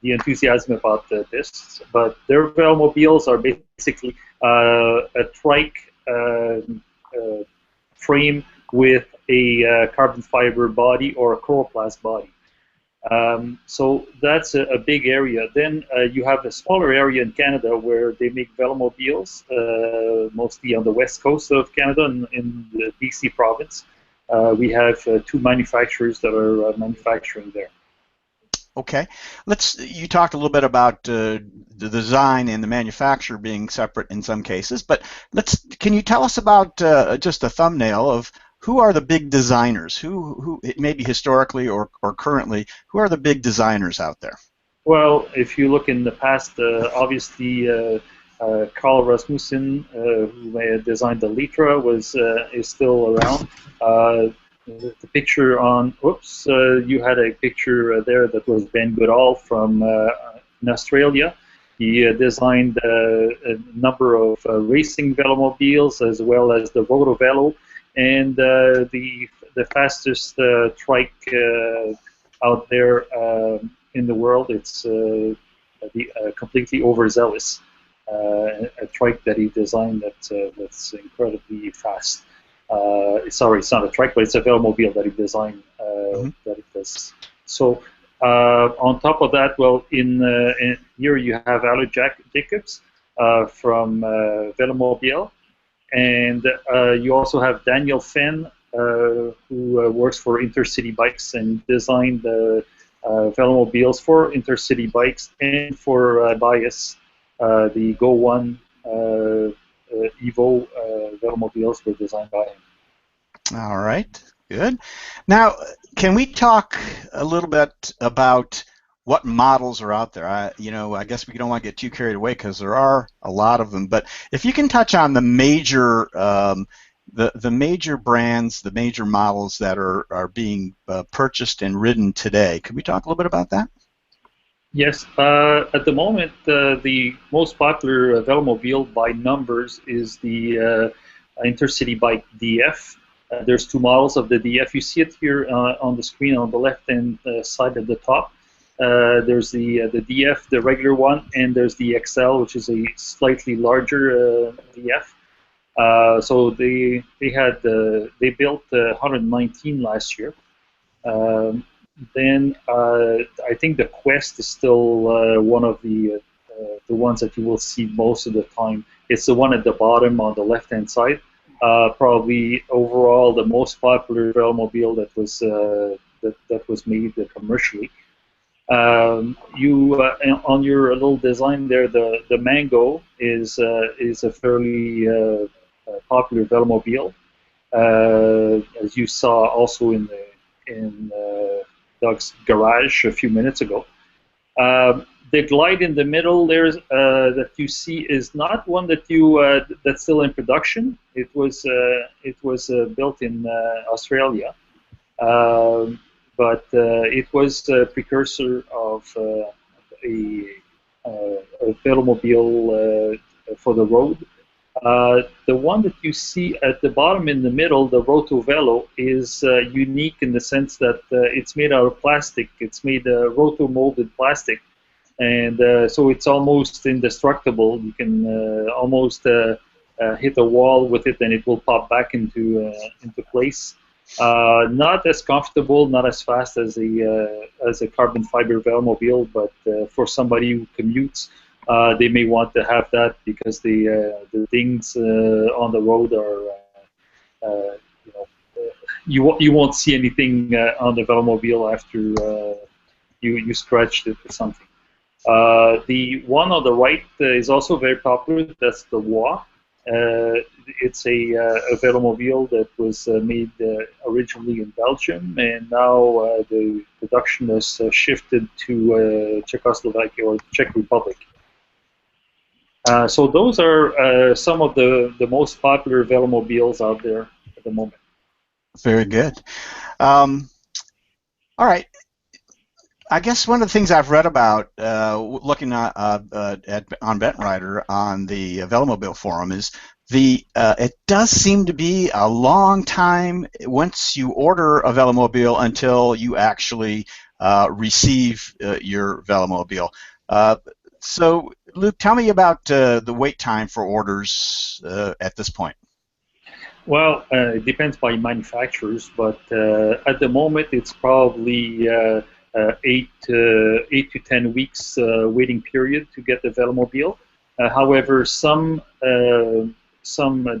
enthusiasm about this, but their velomobiles are basically a trike frame with a carbon fiber body or a coroplast body. So that's a big area. Then you have a smaller area in Canada where they make velomobiles, mostly on the west coast of Canada, in the BC province. We have 2 manufacturers that are manufacturing there. Okay, you talked a little bit about the design and the manufacturer being separate in some cases, but can you tell us about just a thumbnail of who are the big designers? Who maybe historically or currently, who are the big designers out there? Well, if you look in the past, obviously Carl Rasmussen, who designed the Litra, is still around. the picture on, oops, you had a picture there that was Ben Goodall from in Australia. He designed a number of racing velomobiles as well as the Rotovelo, and the fastest trike out there in the world. It's completely overzealous. A trike that he designed that's incredibly fast. Sorry, it's not a trike, but it's a velomobile that he designed that it does. So on top of that, well, in here you have Alex Jacobs from Velomobile, and you also have Daniel Fenn, who works for Intercity Bikes and designed velomobiles for Intercity Bikes and for Bias. The Go One Evo velomobiles were designed by him. All right, good. Now, can we talk a little bit about what models are out there? I guess we don't want to get too carried away because there are a lot of them. But if you can touch on the major, the major brands, the major models that are being purchased and ridden today, could we talk a little bit about that? Yes. At the moment, the most popular velomobile by numbers is the Intercity Bike DF. There's two models of the DF. You see it here on the screen on the left-hand side at the top. There's the DF, the regular one, and there's the XL, which is a slightly larger DF. So they built 119 last year. Then I think the Quest is still one of the ones that you will see most of the time. It's the one at the bottom on the left-hand side. Probably overall the most popular velomobile that was made commercially. On your little design there, the Mango is a fairly popular velomobile, as you saw also in Doug's garage a few minutes ago. The Glide in the middle there that you see is not one that that's still in production. It was built in Australia, but it was a precursor of a velomobile for the road. The one that you see at the bottom in the middle, the Rotovelo, is unique in the sense that it's made out of plastic. It's made roto-molded plastic, and so it's almost indestructible. You can almost hit a wall with it, and it will pop back into place. Not as comfortable, not as fast as a carbon fiber velomobile, but for somebody who commutes, they may want to have that because the things on the road are, you won't see anything on the velomobile after you scratched it or something. The one on the right is also very popular. That's the WA. It's a velomobile that was made originally in Belgium, and now the production has shifted to Czechoslovakia or Czech Republic. So those are some of the most popular velomobiles out there at the moment. Very good. All right. I guess one of the things I've read about looking on BentRider on the Velomobile forum is it does seem to be a long time once you order a Velomobile until you actually receive your Velomobile. So, Luc, tell me about the wait time for orders at this point. Well, it depends by manufacturers, but at the moment it's probably 8 to 10 weeks waiting period to get the Velomobile. However, some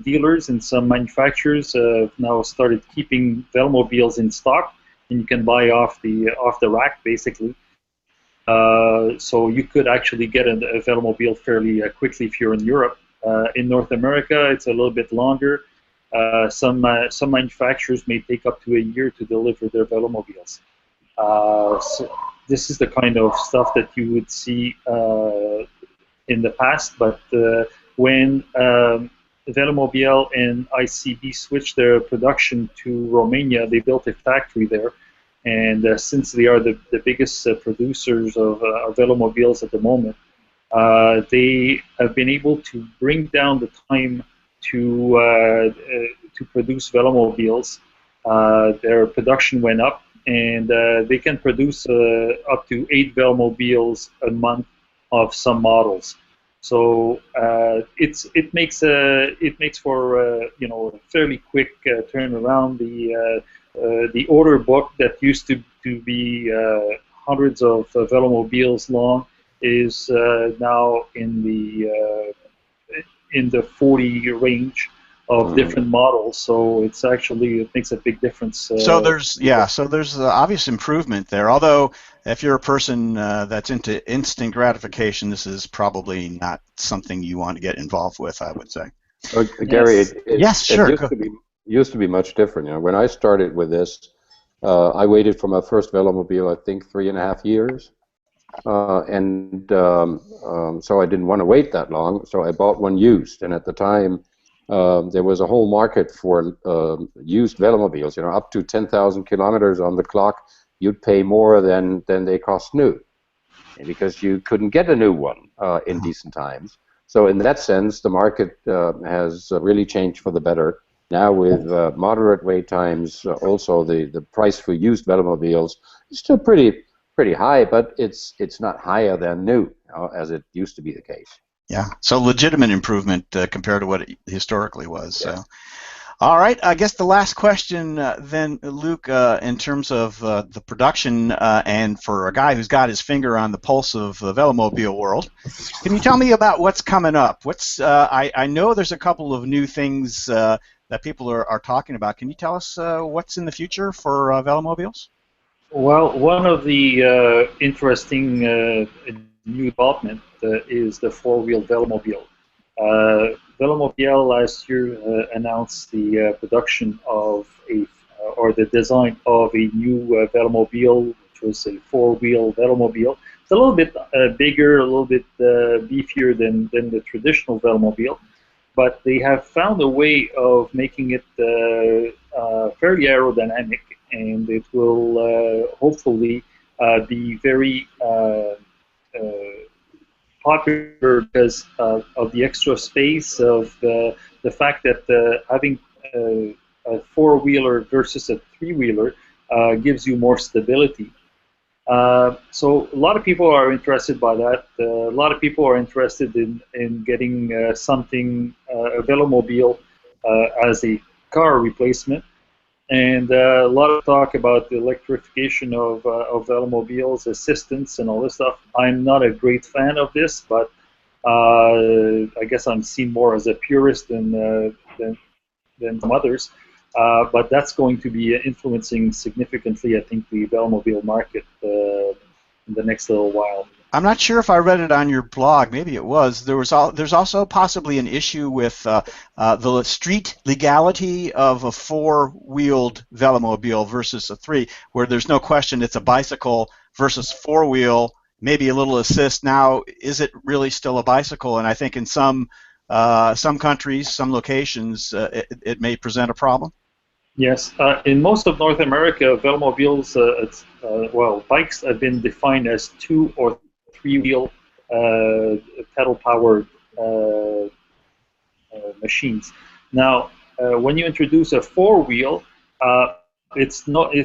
dealers and some manufacturers have now started keeping Velomobiles in stock, and you can buy off the rack basically. So you could actually get a Velomobile fairly quickly if you're in Europe. In North America, it's a little bit longer. Some manufacturers may take up to a year to deliver their Velomobiles. So this is the kind of stuff that you would see in the past, but when Velomobile and ICB switched their production to Romania. They built a factory there, and since they are the biggest producers of Velomobiles at the moment, they have been able to bring down the time to produce Velomobiles. Their production went up, and they can produce up to 8 Velomobiles a month of some models. So it makes for a fairly quick turnaround. The order book that used to be hundreds of Velomobiles long is now in the 40 range of different models. So it makes a big difference. So there's obvious improvement there. Although if you're a person that's into instant gratification, this is probably not something you want to get involved with, I would say. Gary, yes, sure. It used to be much different. When I started with this, I waited for my first Velomobile, I think 3.5 years. So I didn't want to wait that long, so I bought one used. And at the time, there was a whole market for used Velomobiles. Up to 10,000 kilometers on the clock, you'd pay more than they cost new, because you couldn't get a new one in decent times. So in that sense, the market has really changed for the better. Now with moderate wait times, also the price for used Velomobiles is still pretty high, but it's not higher than new, as it used to be the case. Yeah, so legitimate improvement compared to what it historically was. Yeah. So, all right, I guess the last question then, Luc, in terms of the production, and for a guy who's got his finger on the pulse of the Velomobile world, can you tell me about what's coming up? I know there's a couple of new things that people are talking about. Can you tell us what's in the future for Velomobiles? Well, one of the interesting new development is the four-wheel Velomobile. Velomobile last year announced the production of or the design of a new Velomobile, which was a four-wheel Velomobile. It's a little bit bigger, a little bit beefier than the traditional Velomobile, but they have found a way of making it fairly aerodynamic, and it will hopefully be very popular because of the extra space, of the fact that having a four-wheeler versus a three-wheeler gives you more stability. So a lot of people are interested by that. A lot of people are interested in getting a Velomobile as a car replacement. And a lot of talk about the electrification of Velomobiles, assistance, and all this stuff. I'm not a great fan of this, but I guess I'm seen more as a purist than some others. But that's going to be influencing significantly, I think, the Velomobile market in the next little while. I'm not sure if I read it on your blog. Maybe it was. There's also possibly an issue with the street legality of a four-wheeled Velomobile versus a three, where there's no question it's a bicycle versus four-wheel, maybe a little assist. Now, is it really still a bicycle? And I think in some countries, some locations, it may present a problem. Yes, in most of North America, Velomobiles, bikes have been defined as two- or three-wheel pedal-powered machines. Now, when you introduce a four-wheel, it's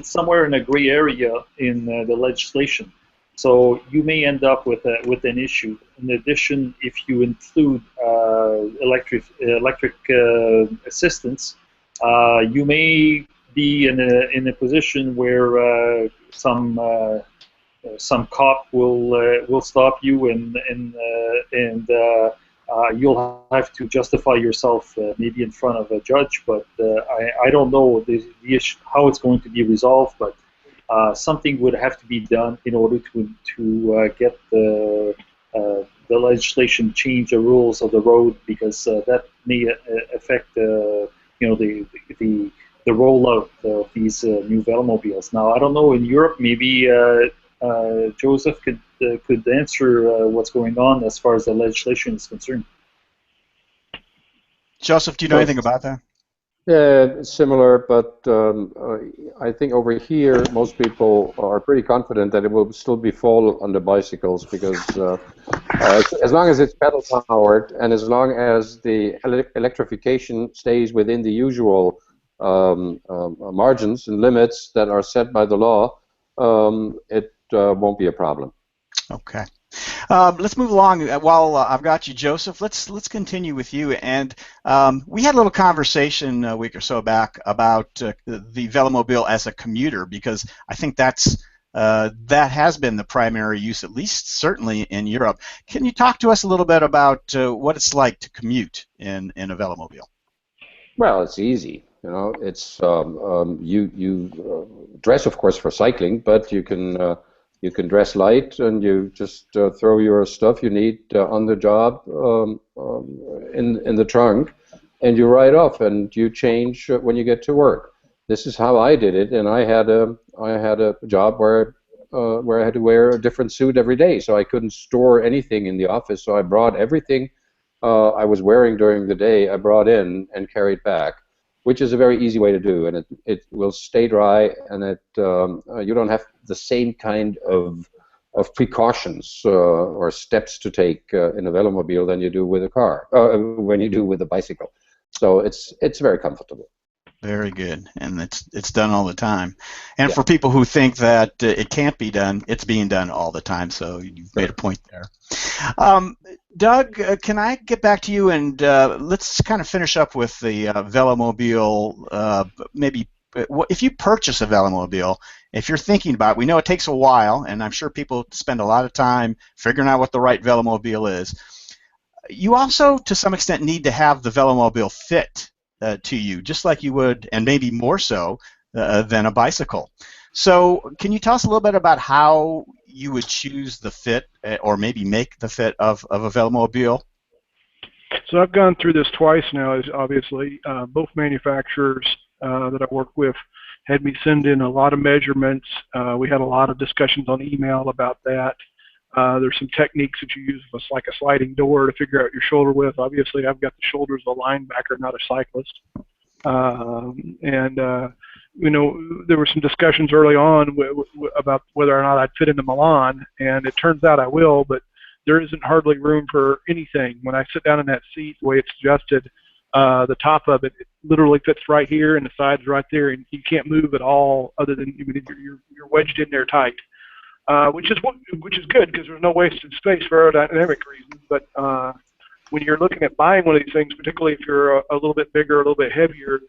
somewhere in a gray area in the legislation. So you may end up with an issue. In addition, if you include electric assistance, you may be in a position where some cop will stop you, and you'll have to justify yourself maybe in front of a judge. But I don't know the issue, how it's going to be resolved. But something would have to be done in order to get the legislation change the rules of the road, because that may affect the rollout of these new Velomobiles. Now, I don't know, in Europe, maybe Joseph could answer what's going on as far as the legislation is concerned. Joseph, do you know anything about that? Yeah, similar, but I think over here most people are pretty confident that it will still be fall on the bicycles because as long as it's pedal powered and as long as the electrification stays within the usual margins and limits that are set by the law, it won't be a problem. Okay. Let's move along. While I've got you, Joseph, let's continue with you. And we had a little conversation a week or so back about the Velomobile as a commuter, because I think that has been the primary use, at least certainly in Europe. Can you talk to us a little bit about what it's like to commute in a Velomobile? Well, it's easy. You know, it's you dress, of course, for cycling, but you can dress light and you just throw your stuff you need on the job in the trunk, and you ride off and you change when you get to work. This is how I did it, and I had a job where I had to wear a different suit every day, so I couldn't store anything in the office. So I brought everything I was wearing during the day, I brought in and carried back, which is a very easy way to do, and it will stay dry, and you don't have the same kind of precautions or steps to take in a velomobile than you do with a car, when you do with a bicycle. So it's very comfortable. Very good, and it's done all the time. And for people who think that it can't be done, it's being done all the time. So you've made a point there. Doug, can I get back to you, and let's kind of finish up with the Velomobile. Maybe if you purchase a Velomobile, if you're thinking about it, we know it takes a while, and I'm sure people spend a lot of time figuring out what the right Velomobile is. You also, to some extent, need to have the Velomobile fit to you, just like you would, and maybe more so, than a bicycle. So can you tell us a little bit about how you would choose the fit, or maybe make the fit of a Velomobile? So I've gone through this twice now, obviously. Both manufacturers that I work with had me send in a lot of measurements. We had a lot of discussions on email about that. There's some techniques that you use, like a sliding door, to figure out your shoulder width. Obviously, I've got the shoulders of a linebacker, not a cyclist. You know, there were some discussions early on about whether or not I'd fit into Milan, and it turns out I will, but there isn't hardly room for anything. When I sit down in that seat, the way it's adjusted, the top of it literally fits right here, and the sides right there, and you can't move at all other than you're wedged in there tight. Which is good, because there's no wasted space for aerodynamic reasons. But when you're looking at buying one of these things, particularly if you're a little bit bigger, a little bit heavier,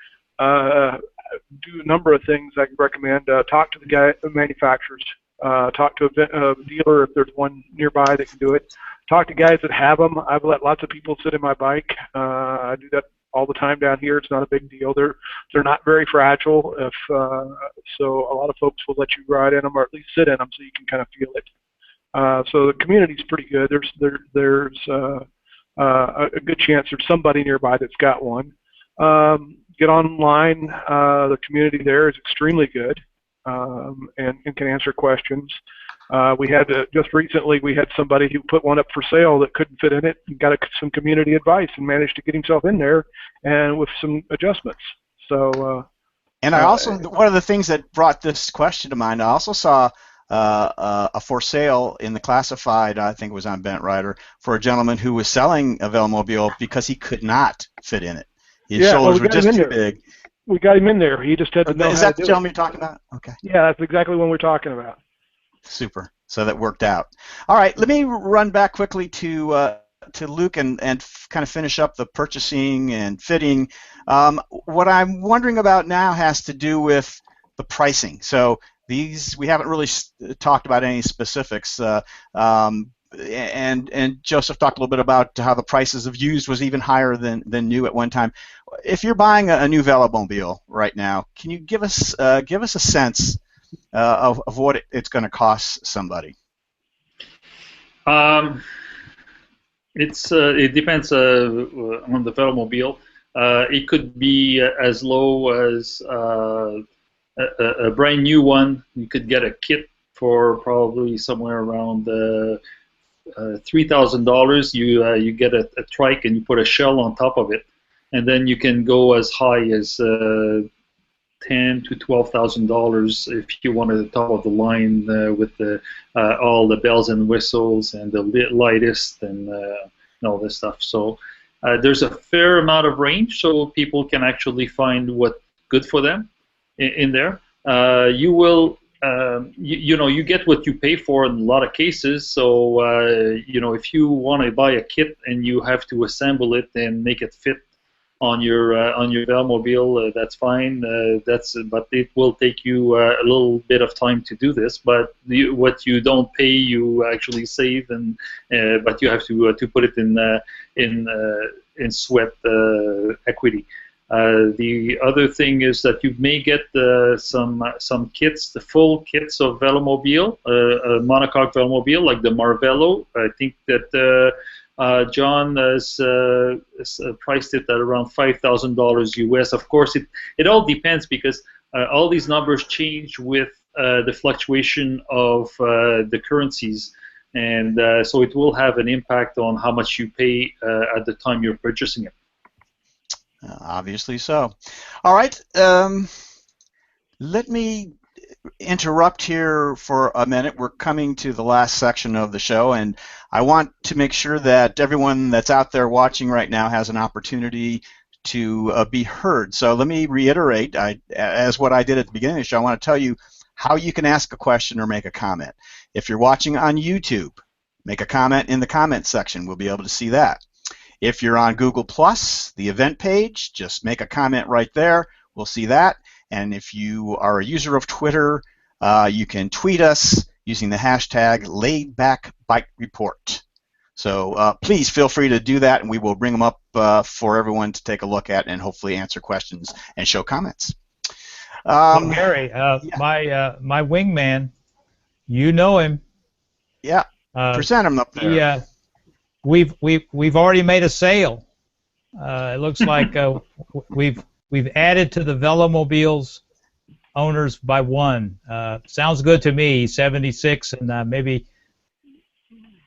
do a number of things I can recommend. Talk to the manufacturers. Talk to a dealer if there's one nearby that can do it. Talk to guys that have them. I've let lots of people sit in my bike. I do that all the time down here. It's not a big deal. They're not very fragile. So a lot of folks will let you ride in them, or at least sit in them, so you can kind of feel it. So the community's pretty good. There's a good chance there's somebody nearby that's got one. Get online. The community there is extremely good, and can answer questions. We had just recently we had somebody who put one up for sale that couldn't fit in it, and got some community advice and managed to get himself in there, and with some adjustments. So. And I also, one of the things that brought this question to mind, I also saw a for sale in the classified, I think it was on Bent Rider, for a gentleman who was selling a Velomobile because he could not fit in it. His shoulders were just too big. We got him in there. He just had to know Is that the gentleman you're talking about? Okay. Yeah, that's exactly what we're talking about. Super. So that worked out. All right, let me run back quickly to Luc and kind of finish up the purchasing and fitting. What I'm wondering about now has to do with the pricing. So these, we haven't really talked about any specifics. And Joseph talked a little bit about how the prices of used was even higher than new at one time. If you're buying a new Velomobile right now, can you give us a sense of what it's going to cost somebody? It depends on the Velomobile. It could be as low as a brand new one. You could get a kit for probably somewhere around $3,000. You get a trike and you put a shell on top of it, and then you can go as high as $10,000 to $12,000 if you want at the top of the line with all the bells and whistles and the lightest and all this stuff. So there's a fair amount of range, so people can actually find what's good for them in there. You will, you get what you pay for in a lot of cases. So if you want to buy a kit and you have to assemble it and make it fit on your Velomobile, that's fine. But it will take you a little bit of time to do this. But what you don't pay, you actually save, and but you have to put it in sweat equity. The other thing is that you may get some kits, the full kits of Velomobile, a monocoque Velomobile like the Marvello. I think that John has priced it at around $5,000 US. Of course, it all depends because all these numbers change with the fluctuation of the currencies, and so it will have an impact on how much you pay at the time you're purchasing it. Obviously so. All right. Let me interrupt here for a minute. We're coming to the last section of the show, and I want to make sure that everyone that's out there watching right now has an opportunity to be heard. So let me reiterate, as what I did at the beginning of the show, I want to tell you how you can ask a question or make a comment. If you're watching on YouTube, make a comment in the comment section. We'll be able to see that. If you're on Google+, the event page, just make a comment right there. We'll see that. And if you are a user of Twitter, you can tweet us using the hashtag LaidbackBikeReport. So please feel free to do that, and we will bring them up for everyone to take a look at and hopefully answer questions and show comments. Well, Gary, yeah. my wingman, you know him. Yeah, present him up there. We've already made a sale. It looks like we've added to the Velomobiles owners by one. Sounds good to me. 76, and maybe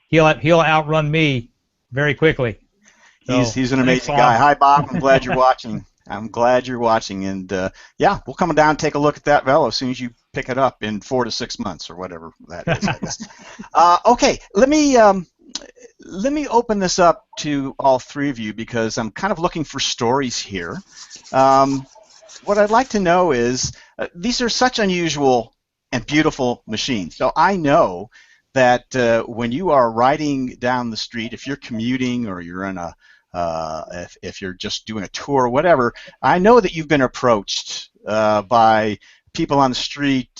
he'll outrun me very quickly. So, he's an amazing guy. Hi, Bob. I'm glad you're watching. I'm glad you're watching, and yeah, we'll come down and take a look at that Velo as soon as you pick it up in 4 to 6 months or whatever that is, I guess. Okay, let me open this up to all three of you because I'm kind of looking for stories here. What I'd like to know is these are such unusual and beautiful machines. So I know that when you are riding down the street, if you're commuting or you're in a if you're just doing a tour or whatever, I know that you've been approached by people on the street,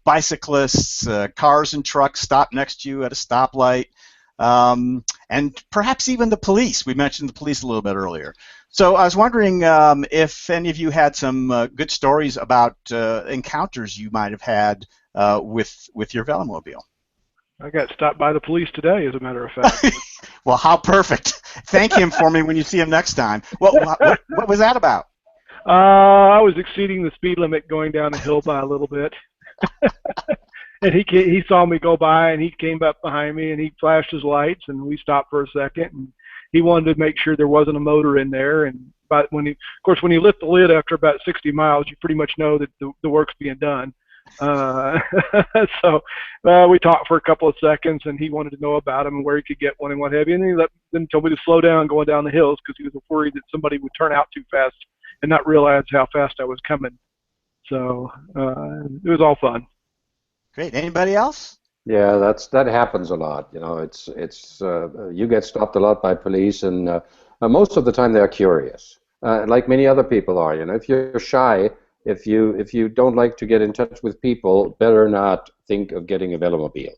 bicyclists, cars and trucks stop next to you at a stoplight, and perhaps even the police. We mentioned the police a little bit earlier. So I was wondering if any of you had some good stories about encounters you might have had with your Velomobile. I got stopped by the police today, as a matter of fact. Well, how perfect. Thank him for me when you see him next time. What was that about? I was exceeding the speed limit going down the hill by a little bit. And he saw me go by, and he came up behind me, and he flashed his lights, and we stopped for a second, and he wanted to make sure there wasn't a motor in there. And but when you lift the lid after about 60 miles, you pretty much know that the work's being done. So we talked for a couple of seconds, and he wanted to know about him and where he could get one and what have you. And then told me to slow down going down the hills because he was worried that somebody would turn out too fast and not realize how fast I was coming. So it was all fun. Great. Anybody else? Yeah, that happens a lot. You know, it's you get stopped a lot by police, and most of the time they're curious, like many other people are. You know, if you're shy, if you don't like to get in touch with people, better not think of getting a Velomobile.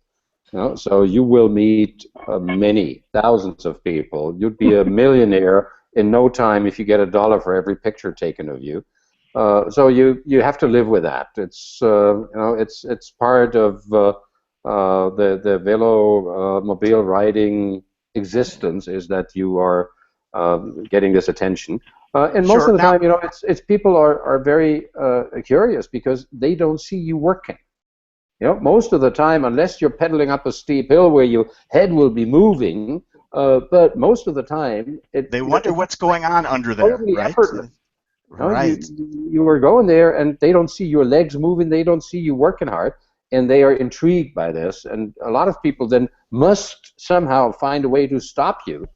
You know, so you will meet many thousands of people. You'd be a millionaire in no time if you get $1 for every picture taken of you. So you have to live with that. It's it's part of the Velomobile riding existence is that you are getting this attention. And most of the time, you know, it's people are very curious because they don't see you working. You know, most of the time, unless you're pedaling up a steep hill where your head will be moving, But most of the time, they wonder what's going on under there, totally right? effortless. Right. You are going there, and they don't see your legs moving. They don't see you working hard, and they are intrigued by this. And a lot of people then must somehow find a way to stop you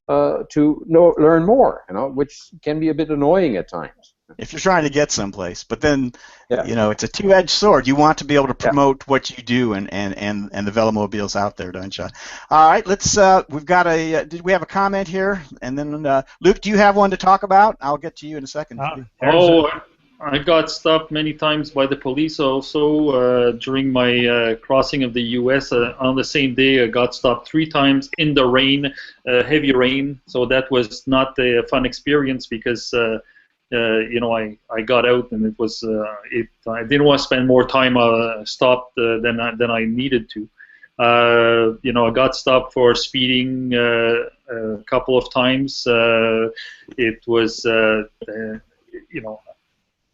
to learn more. Which can be a bit annoying at times. If you're trying to get someplace, but then Yeah. it's a two-edged sword. You want to be able to promote what you do and the Velomobiles out there, don't you? All right, let's. We've got did we have a comment here? And then Luc, do you have one to talk about? I'll get to you in a second. I got stopped many times by the police also during my crossing of the U.S. On the same day, I got stopped 3 times in the rain, heavy rain. So that was not a fun experience because I got out and it was I didn't want to spend more time stopped than I needed to. I got stopped for speeding a couple of times. It was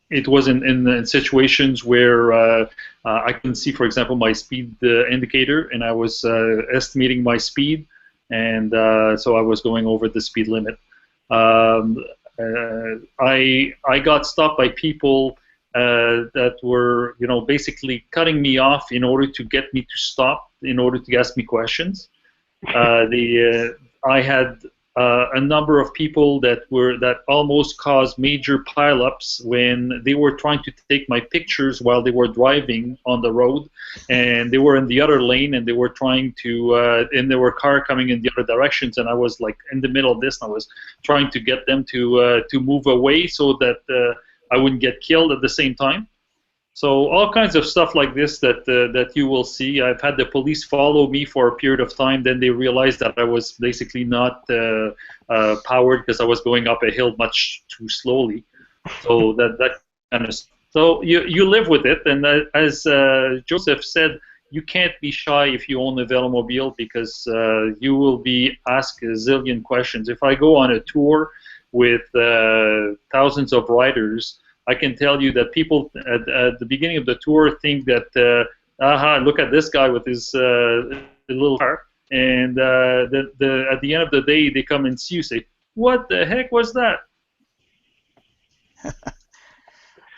it was in situations where I couldn't see, for example, my speed indicator, and I was estimating my speed, and so I was going over the speed limit. I got stopped by people that were, basically cutting me off in order to get me to stop, in order to ask me questions. I had a number of people that almost caused major pileups when they were trying to take my pictures while they were driving on the road, and they were in the other lane, and they were trying to, and there were cars coming in the other directions, and I was like in the middle of this, and I was trying to get them to move away so that I wouldn't get killed at the same time. So all kinds of stuff like this that you will see. I've had the police follow me for a period of time. Then they realized that I was basically not powered because I was going up a hill much too slowly. So that kind of. So you live with it, and as Joseph said, you can't be shy if you own a Velomobile because you will be asked a zillion questions. If I go on a tour with thousands of riders, I can tell you that people at the beginning of the tour think that, look at this guy with his little car, and at the end of the day, they come and see you, say, "What the heck was that?"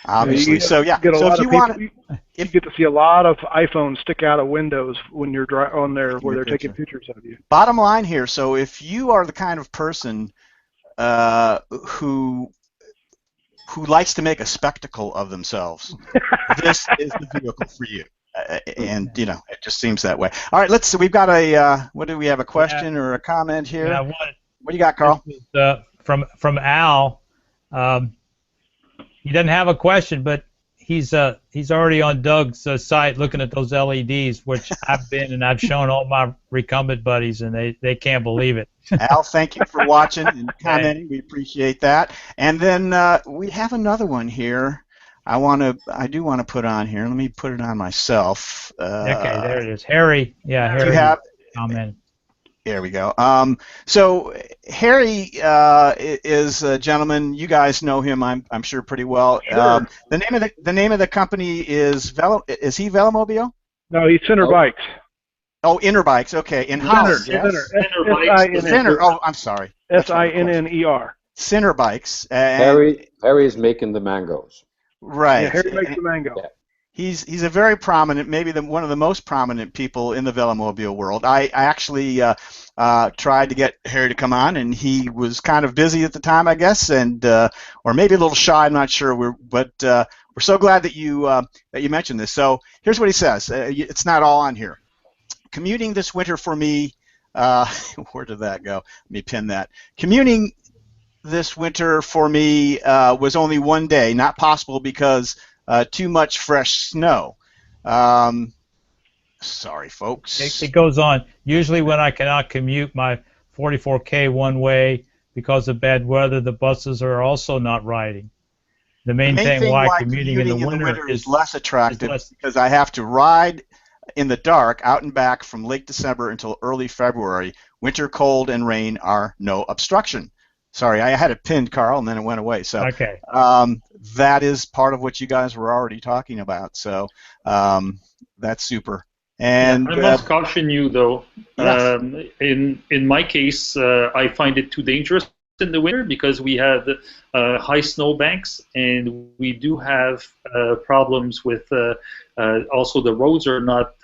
Obviously, so yeah. So if you want, you get to see a lot of iPhones stick out of windows when you're on there where they're taking pictures of you. Bottom line here. So if you are the kind of person who likes to make a spectacle of themselves, this is the vehicle for you. And it just seems that way. All right, let's. We've got what do we have? A question or a comment here? Yeah, what do you got, Carl? From Al. He doesn't have a question, but he's already on Doug's site looking at those LEDs, which I've been and I've shown all my recumbent buddies, and they can't believe it. Al, thank you for watching and commenting. We appreciate that. And then we have another one here. I do want to put on here. Let me put it on myself. Okay, there it is. Harry. Yeah, Harry. Do you have comment? There we go. So Harry is a gentleman. You guys know him, I'm sure, pretty well. Sure. The name of the company is Is he Velomobile? No, he's Center Bikes. Oh, Inner Bikes. Okay, in house. Center. Yes. Center. Oh, I'm sorry. SINNER. Center Bikes. Harry is making the mangoes. Right. Yeah, Harry makes the mango. Yeah. He's a very prominent, maybe one of the most prominent people in the Velomobile world. I actually tried to get Harry to come on, and he was kind of busy at the time, I guess, and or maybe a little shy. I'm not sure. But we're so glad that you mentioned this. So here's what he says. It's not all on here. Commuting this winter for me. Where did that go? Let me pin that. Commuting this winter for me was only one day, not possible because too much fresh snow. Sorry, folks. It goes on. Usually when I cannot commute my 44K one way because of bad weather, the buses are also not riding. The main thing why commuting in the winter is less attractive because I have to ride in the dark out and back from late December until early February. Winter, cold, and rain are no obstruction. Sorry, I had it pinned, Carl, and then it went away. So okay. That is part of what you guys were already talking about. So that's super. And I must caution you, though. yes. In my case, I find it too dangerous in the winter because we have high snow banks, and we do have problems with also the roads are not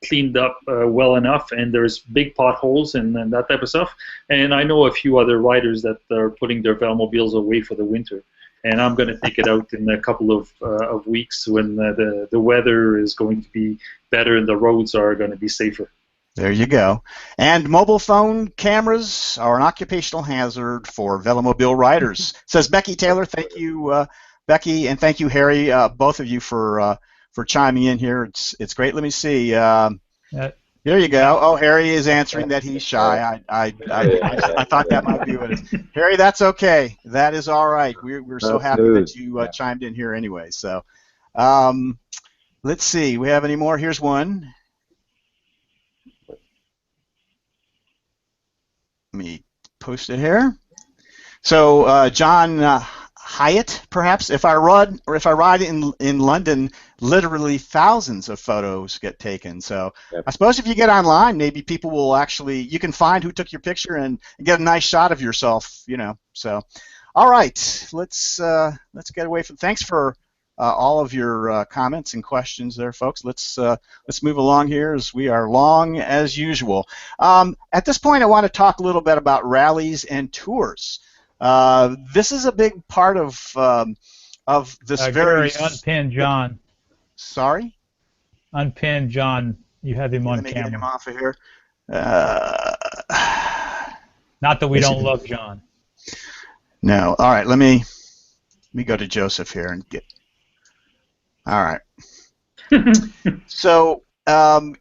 cleaned up well enough, and there's big potholes and that type of stuff. And I know a few other riders that are putting their Velomobiles away for the winter. And I'm going to take it out in a couple of weeks when the weather is going to be better and the roads are going to be safer. There you go. And mobile phone cameras are an occupational hazard for Velomobile riders, says Becky Taylor. Thank you, Becky, and thank you, Harry, both of you for chiming in here. It's great. Let me see. There you go. Oh, Harry is answering that he's shy. I thought that might be what it is. Harry, that's okay. That is all right. We're so happy that you chimed in here anyway. So, let's see. We have any more? Here's one. Let me post it here. So, John Hyatt, perhaps. If I ride in London, literally thousands of photos get taken. So I suppose if you get online, maybe people will actually, you can find who took your picture and get a nice shot of yourself. You know. So, all right, let's get away from. Thanks for all of your comments and questions there, folks. Let's move along here as we are long as usual. At this point, I want to talk a little bit about rallies and tours. This is a big part of this very. Gary, unpin John. Sorry. Unpin John. You have him on Let me camera. get him off of here. Not that we don't love John. No. All right. Let me go to Joseph here and get. All right. So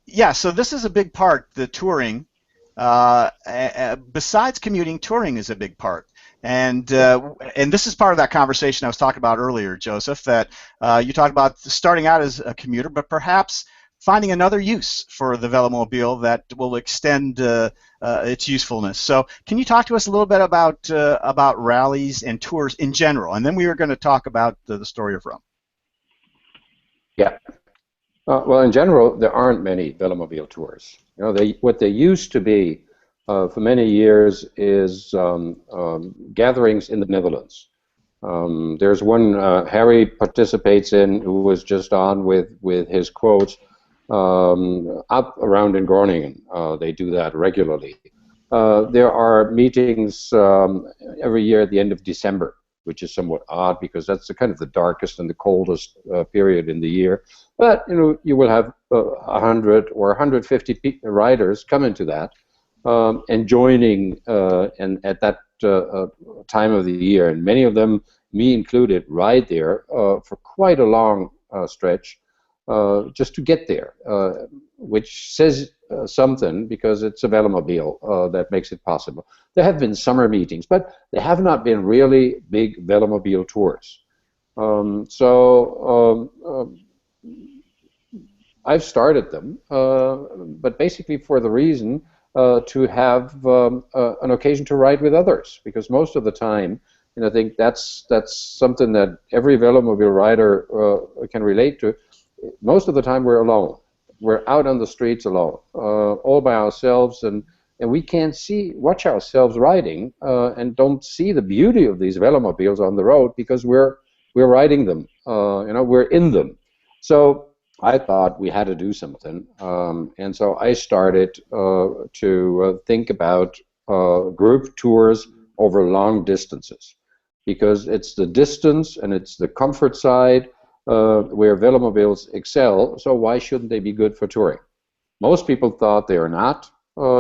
yeah. So this is a big part. The touring. Besides commuting, touring is a big part. And this is part of that conversation I was talking about earlier, Joseph, that you talked about starting out as a commuter, but perhaps finding another use for the Velomobile that will extend its usefulness. So can you talk to us a little bit about rallies and tours in general? And then we were going to talk about the story of Rome. Yeah. Well, in general, there aren't many Velomobile tours. You know, what they used to be for many years is gatherings in the Netherlands. There's one Harry participates in who was just on with his quotes up around in Groningen. They do that regularly. There are meetings every year at the end of December, which is somewhat odd because that's the kind of the darkest and the coldest period in the year. But you know, you will have 100 or 150 riders come into that and joining and at that time of the year, and many of them, me included, ride there for quite a long stretch just to get there, which says something because it's a Velomobile that makes it possible. There have been summer meetings, but there have not been really big Velomobile tours. I've started them, but basically for the reason to have an occasion to ride with others, because most of the time, and I think that's something that every Velomobile rider can relate to, most of the time we're alone. We're out on the streets alone, all by ourselves, and we can't watch ourselves riding and don't see the beauty of these Velomobiles on the road because we're riding them, you know, we're in them. So I thought we had to do something, and so I started to think about group tours over long distances, because it's the distance and it's the comfort side where Velomobiles excel, so why shouldn't they be good for touring? Most people thought they are not,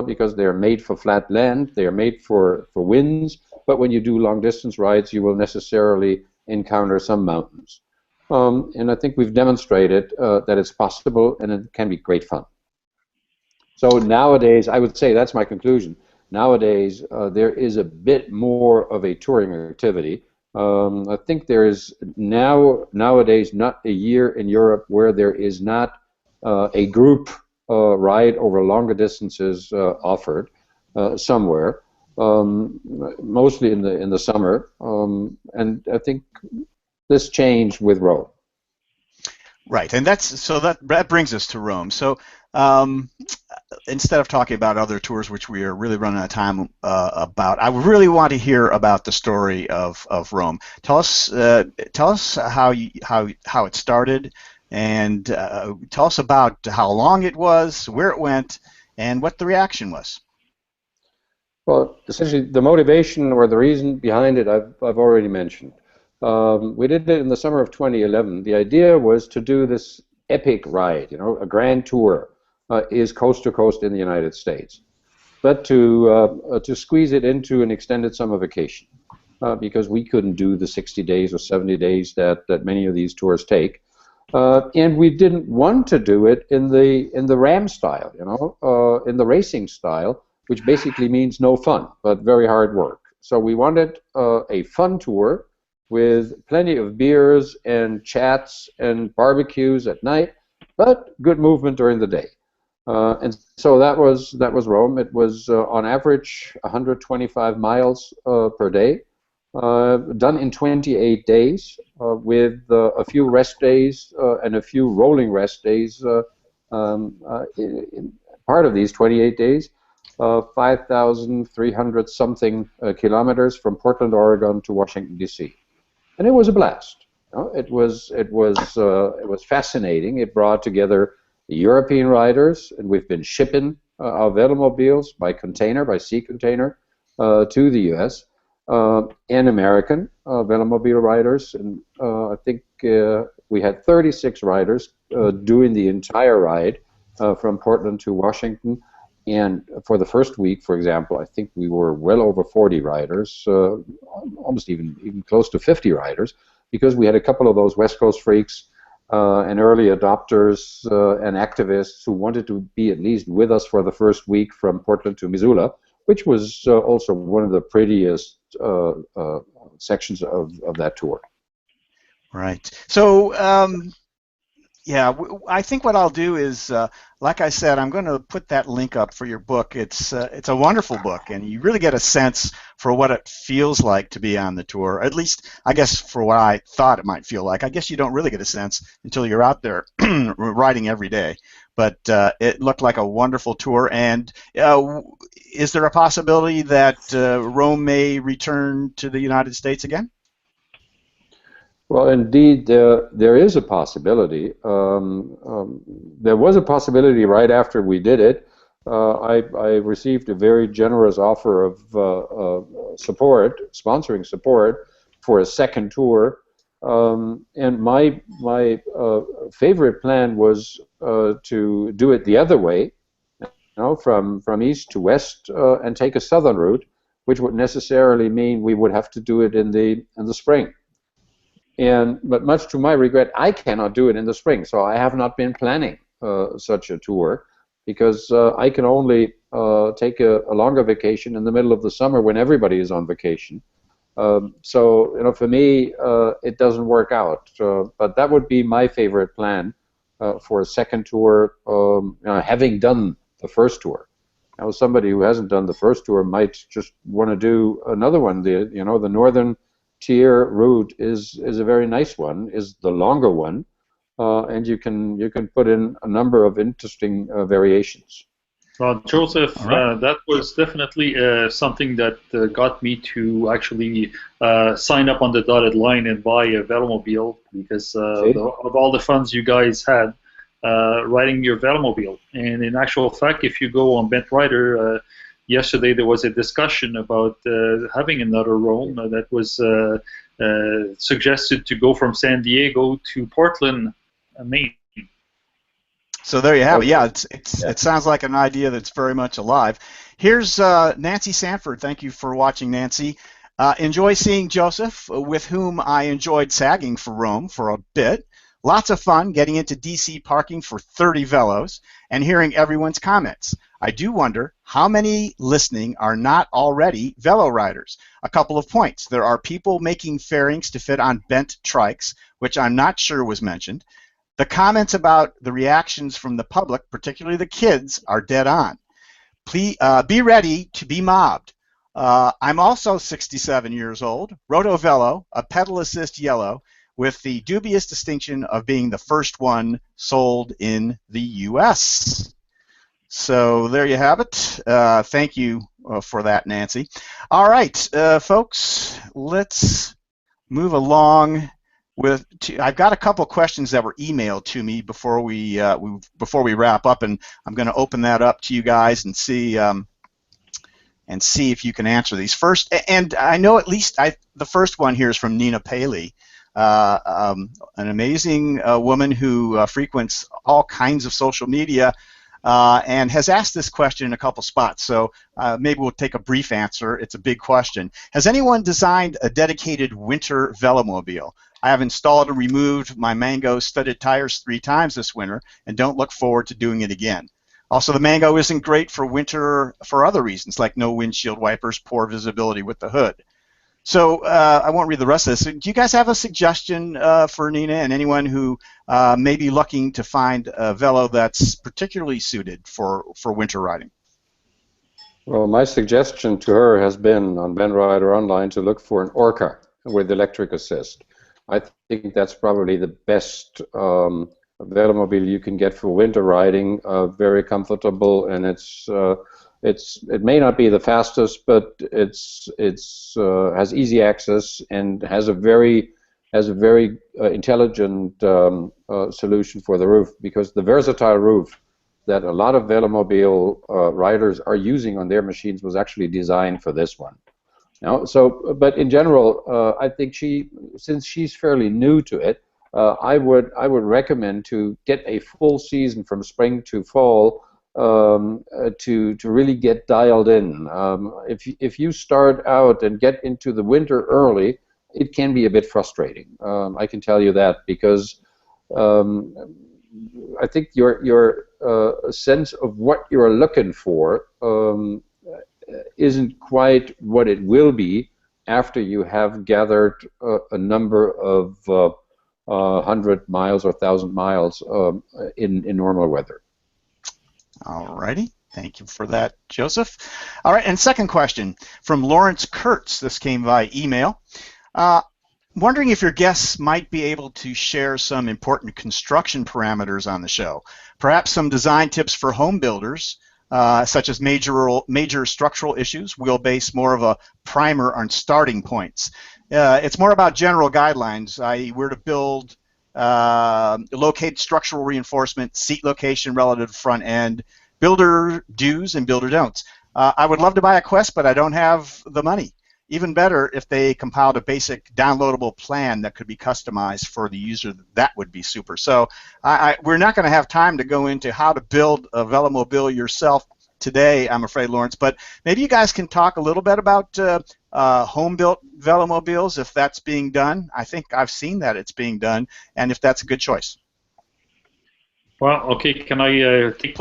because they are made for flat land, they are made for winds, but when you do long distance rides you will necessarily encounter some mountains. And I think we've demonstrated that it's possible and it can be great fun. So nowadays, I would say that's my conclusion. Nowadays, there is a bit more of a touring activity. I think there is nowadays not a year in Europe where there is not a group ride over longer distances offered somewhere, mostly in the summer, and I think this changed with Rome. Right, and that brings us to Rome. So instead of talking about other tours, which we are really running out of time about, I really want to hear about the story of Rome. Tell us how it started, and tell us about how long it was, where it went, and what the reaction was. Well, essentially, the motivation or the reason behind it, I've already mentioned. We did it in the summer of 2011. The idea was to do this epic ride, a grand tour, is coast to coast in the United States, but to squeeze it into an extended summer vacation, because we couldn't do the 60 days or 70 days that many of these tours take, and we didn't want to do it in the Ram style, in the racing style, which basically means no fun, but very hard work. So we wanted a fun tour with plenty of beers and chats and barbecues at night, but good movement during the day. And so that was Rome. It was on average 125 miles per day, done in 28 days, with a few rest days and a few rolling rest days in part of these 28 days. 5,300 something kilometers from Portland, Oregon to Washington, D.C. And it was a blast. It was fascinating. It brought together the European riders, and we've been shipping our Velomobiles by sea container, to the U.S., and American Velomobile riders. And I think we had 36 riders doing the entire ride from Portland to Washington. And for the first week, for example, I think we were well over 40 riders, almost even close to 50 riders, because we had a couple of those West Coast freaks and early adopters and activists who wanted to be at least with us for the first week from Portland to Missoula, which was also one of the prettiest sections of that tour. Right. So, yeah, I think what I'll do is, like I said, I'm going to put that link up for your book. It's a wonderful book, and you really get a sense for what it feels like to be on the tour. At least, I guess, for what I thought it might feel like. I guess you don't really get a sense until you're out there riding every day. But it looked like a wonderful tour. And is there a possibility that Rome may return to the United States again? Well, indeed, there is a possibility. There was a possibility right after we did it. I received a very generous offer of sponsoring support for a second tour. And my favorite plan was to do it the other way, from east to west, and take a southern route, which would necessarily mean we would have to do it in the spring. But much to my regret, I cannot do it in the spring, so I have not been planning such a tour, because I can only take a longer vacation in the middle of the summer when everybody is on vacation. So for me, it doesn't work out. But that would be my favorite plan for a second tour, having done the first tour. Now, somebody who hasn't done the first tour might just want to do another one. The northern tier route is a very nice one, is the longer one, and you can put in a number of interesting variations. Well, Joseph, right. that was definitely something that got me to actually sign up on the dotted line and buy a Velomobile, because of all the funds you guys had riding your Velomobile. And in actual fact, if you go on Bent Rider, yesterday there was a discussion about having another Rome that was suggested to go from San Diego to Portland, Maine. So there you have it. Yeah, it sounds like an idea that's very much alive. Here's Nancy Sanford. Thank you for watching, Nancy. Enjoy seeing Joseph, with whom I enjoyed sagging for Rome for a bit. Lots of fun getting into DC parking for 30 Velos and hearing everyone's comments. I do wonder how many listening are not already Velo riders. A couple of points. There are people making fairings to fit on bent trikes, which I'm not sure was mentioned. The comments about the reactions from the public, particularly the kids, are dead on. Please be ready to be mobbed. I'm also 67 years old, Roto Velo, a pedal assist yellow, with the dubious distinction of being the first one sold in the U.S. So there you have it. Thank you for that, Nancy. All right, folks, let's move along I've got a couple questions that were emailed to me before we wrap up, and I'm going to open that up to you guys and see if you can answer these first. And I know at least the first one here is from Nina Paley, an amazing woman who frequents all kinds of social media. And has asked this question in a couple spots, so maybe we'll take a brief answer. It's a big question. Has anyone designed a dedicated winter velomobile? I have installed and removed my Mango studded tires 3 times this winter and don't look forward to doing it again. Also, the Mango isn't great for winter for other reasons, like no windshield wipers, poor visibility with the hood. So I won't read the rest of this. Do you guys have a suggestion for Nina and anyone who may be looking to find a velo that's particularly suited for winter riding? Well, my suggestion to her has been on Ben Rider Online to look for an Orca with electric assist. I think that's probably the best velomobile you can get for winter riding. Very comfortable, and it may not be the fastest, but it's has easy access and has a very intelligent solution for the roof, because the versatile roof that a lot of velomobile riders are using on their machines was actually designed for this one. Now, but in general, I think since she's fairly new to it, I would recommend to get a full season from spring to fall. To really get dialed in. If you start out and get into the winter early, it can be a bit frustrating. I can tell you that, because I think your sense of what you're looking for isn't quite what it will be after you have gathered a number of 100 miles or 1,000 miles in normal weather. All righty. Thank you for that, Joseph. All right, and second question from Lawrence Kurtz. This came via email. Wondering if your guests might be able to share some important construction parameters on the show. Perhaps some design tips for home builders, such as major structural issues, wheelbase, more of a primer on starting points. It's more about general guidelines, i.e. where to build, locate structural reinforcement, seat location relative to front end, builder do's and builder don'ts. I would love to buy a Quest, but I don't have the money. Even better if they compiled a basic downloadable plan that could be customized for the user. That would be super. So we're not going to have time to go into how to build a velomobile yourself today, I'm afraid, Lawrence, but maybe you guys can talk a little bit about home-built velomobiles, if that's being done. I think I've seen that it's being done, and if that's a good choice. Well, okay, can I take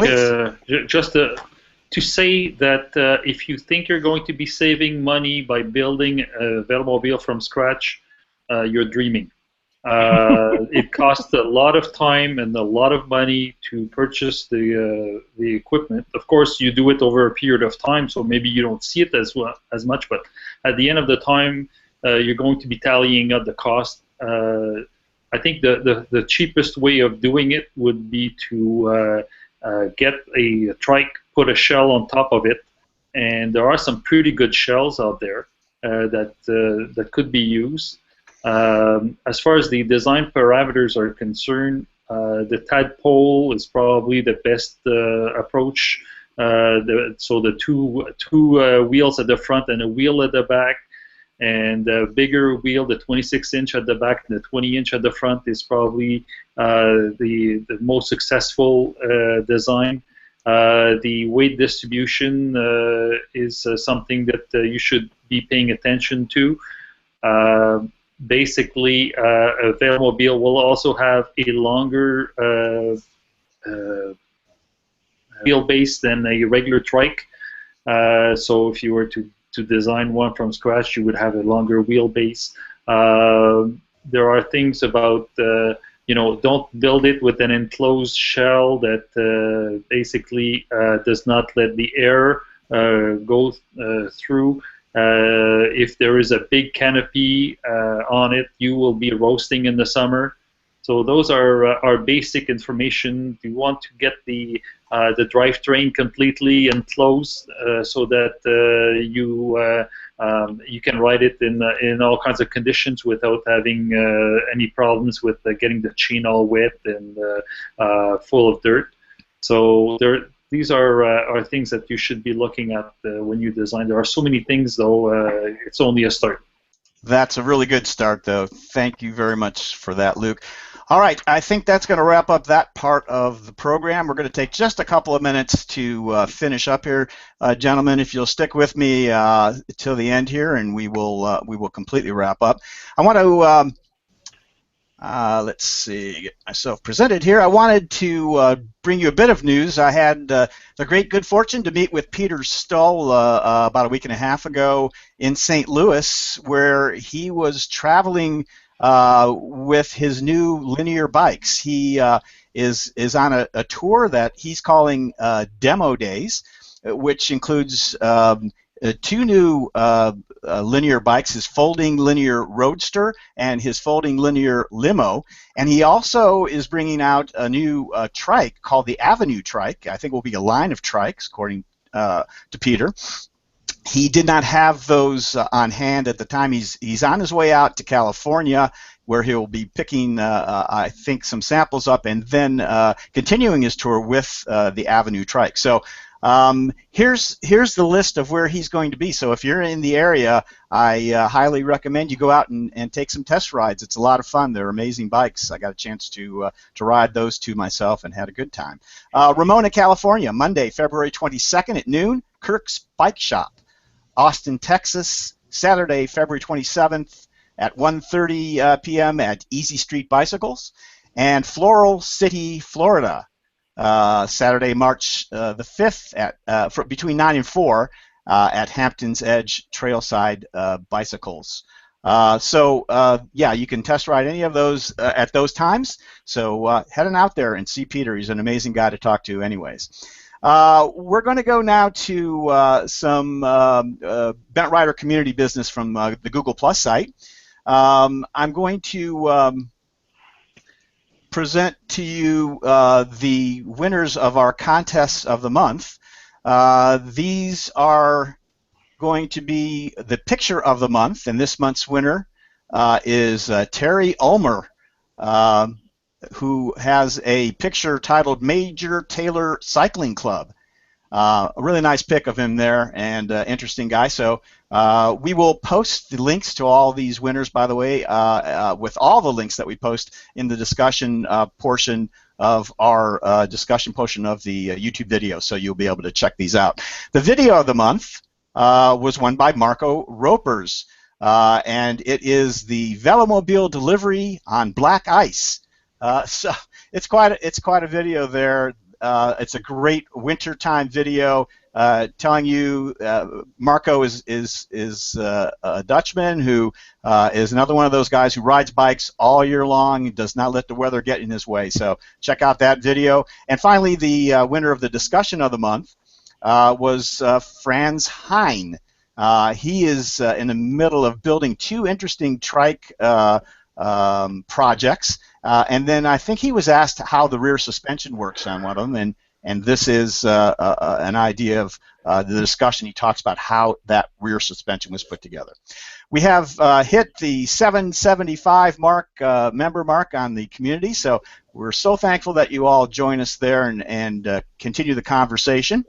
just to say that if you think you're going to be saving money by building a velomobile from scratch, you're dreaming. It costs a lot of time and a lot of money to purchase the equipment. Of course, you do it over a period of time, so maybe you don't see it as much. But at the end of the time, you're going to be tallying up the cost. I think the cheapest way of doing it would be to get a trike, put a shell on top of it, and there are some pretty good shells out there that could be used. As far as the design parameters are concerned, the tadpole is probably the best approach. So the two wheels at the front and a wheel at the back, and a bigger wheel, the 26-inch at the back and the 20-inch at the front, is probably the most successful design. The weight distribution is something that you should be paying attention to. Basically, a velomobile will also have a longer wheelbase than a regular trike. So if you were to design one from scratch, you would have a longer wheelbase. There are things about, don't build it with an enclosed shell that basically does not let the air go through. If there is a big canopy on it, you will be roasting in the summer. So those are our basic information. You want to get the drivetrain completely enclosed so that you can ride it in all kinds of conditions without having any problems with getting the chain all wet and full of dirt. So these are things that you should be looking at when you design. There are so many things, though. It's only a start. That's a really good start, though. Thank you very much for that, Luc. All right, I think that's going to wrap up that part of the program. We're going to take just a couple of minutes to finish up here, gentlemen. If you'll stick with me till the end here, and we will completely wrap up. I want to let's see, get myself presented here. I wanted to bring you a bit of news. I had the great good fortune to meet with Peter Stull about a week and a half ago in St. Louis, where he was traveling with his new linear bikes. He is on a tour that he's calling Demo Days, which includes two new linear bikes, his folding linear Roadster and his folding linear Limo. And he also is bringing out a new trike called the Avenue Trike. I think it will be a line of trikes, according to Peter. He did not have those on hand at the time. He's on his way out to California, where he'll be picking, I think, some samples up and then continuing his tour with the Avenue Trike. So here's the list of where he's going to be. So if you're in the area, I highly recommend you go out and take some test rides. It's a lot of fun. They're amazing bikes. I got a chance to ride those two myself and had a good time. Ramona, California, Monday, February 22nd at noon, Kirk's Bike Shop. Austin, Texas, Saturday, February 27th at 1:30 p.m. at Easy Street Bicycles. And Floral City, Florida, Saturday, March the 5th at between 9 and 4 at Hampton's Edge Trailside Bicycles. Yeah, you can test ride any of those at those times. So heading out there and see Peter. He's an amazing guy to talk to anyways. We're going to go now to some Bent Rider community business from the Google Plus site. I'm going to present to you the winners of our contests of the month. These are going to be the picture of the month, and this month's winner is Terry Ulmer, who has a picture titled Major Taylor Cycling Club. A really nice pic of him there, and interesting guy. So we will post the links to all these winners, by the way, with all the links that we post in the discussion portion of our discussion portion of the YouTube video, so you'll be able to check these out. The video of the month was won by Marco Ropers, and it is the Velomobile delivery on black ice. So it's quite a video there. It's a great wintertime video telling you Marco is a Dutchman who is another one of those guys who rides bikes all year long and does not let the weather get in his way. So check out that video. And finally, the winner of the discussion of the month was Franz Hein. He is in the middle of building two interesting trike projects. And then I think he was asked how the rear suspension works on one of them, and this is an idea of the discussion. He talks about how that rear suspension was put together. We have hit the 775 mark, member mark on the community, so we're so thankful that you all join us there and continue the conversation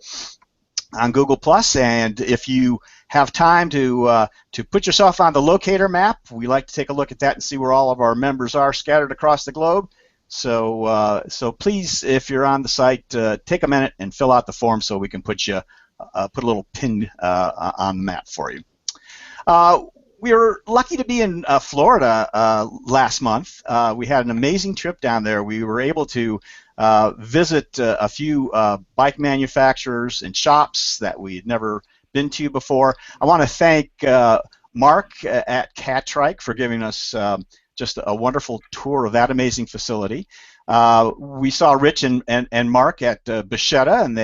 on Google+. And if you have time to put yourself on the locator map, we like to take a look at that and see where all of our members are scattered across the globe. So please, if you're on the site, take a minute and fill out the form so we can put a little pin on the map for you. We were lucky to be in Florida last month. We had an amazing trip down there. We were able to visit a few bike manufacturers and shops that we had never been to before. I want to thank Mark at Catrike for giving us just a wonderful tour of that amazing facility. We saw Rich and Mark at Bichetta, and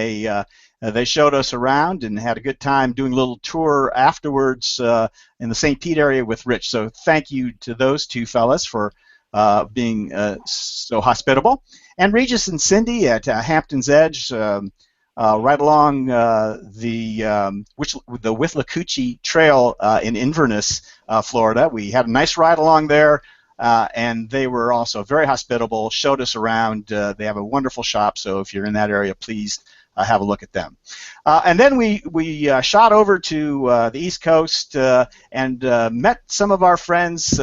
They showed us around and had a good time doing a little tour afterwards in the St. Pete area with Rich. So thank you to those two fellas for being so hospitable. And Regis and Cindy at Hampton's Edge, right along the Withlacoochee Trail in Inverness, Florida. We had a nice ride along there. And they were also very hospitable, showed us around. They have a wonderful shop, so if you're in that area, please have a look at them. And then we shot over to the East Coast and met some of our friends,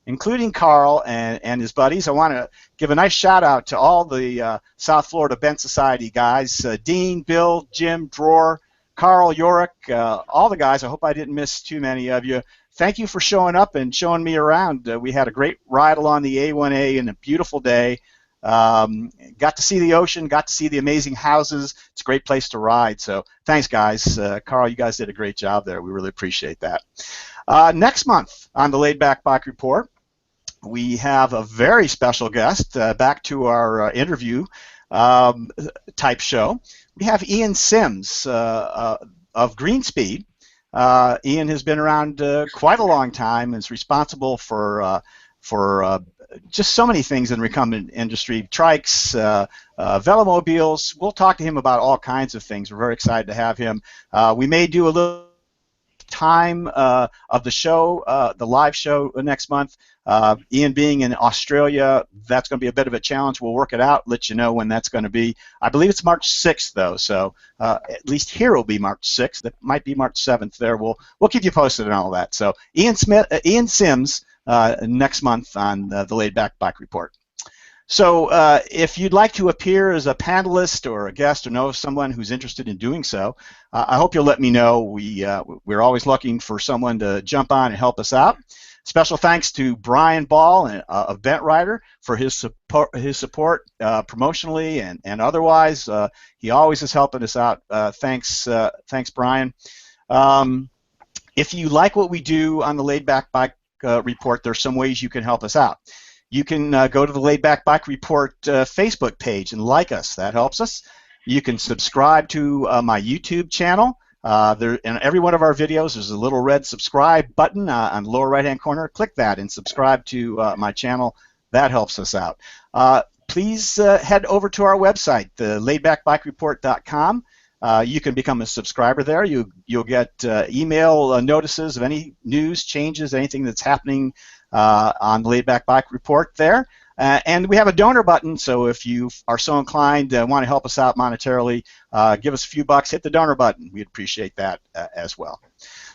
including Carl and his buddies. I want to give a nice shout out to all the South Florida Bent Society guys, Dean, Bill, Jim, Dror, Carl, Yorick, all the guys. I hope I didn't miss too many of you. Thank you for showing up and showing me around. We had a great ride along the A1A and a beautiful day. Got to see the ocean, got to see the amazing houses. It's a great place to ride. So thanks, guys. Carl, you guys did a great job there. We really appreciate that. Next month on the Laidback Bike Report, we have a very special guest back to our interview type show. We have Ian Sims of Greenspeed. Ian has been around quite a long time and is responsible for just so many things in the recumbent industry, trikes, velomobiles. We'll talk to him about all kinds of things. We're very excited to have him. We may do a little time of the show, the live show next month. Ian being in Australia, that's going to be a bit of a challenge. We'll work it out, let you know when that's going to be. I believe it's March 6th, though, so at least here will be March 6th. It might be March 7th there. We'll keep you posted on all that. So Ian Sims next month on the Laidback Bike Report. So if you'd like to appear as a panelist or a guest or know someone who's interested in doing so, I hope you'll let me know. We're always looking for someone to jump on and help us out. Special thanks to Brian Ball of Bent Rider for his support promotionally and otherwise. He always is helping us out. Thanks, Brian. If you like what we do on the Laidback Bike Report, there's some ways you can help us out. You can go to the Laidback Bike Report Facebook page and like us. That helps us. You can subscribe to my YouTube channel. In every one of our videos, there's a little red subscribe button on the lower right-hand corner. Click that and subscribe to my channel. That helps us out. Please head over to our website, the laidbackbikereport.com. You can become a subscriber there. You'll get email notices of any news, changes, anything that's happening on the Laidback Bike Report there. And we have a donor button, so if you are so inclined and want to help us out monetarily, give us a few bucks, hit the donor button. We'd appreciate that as well.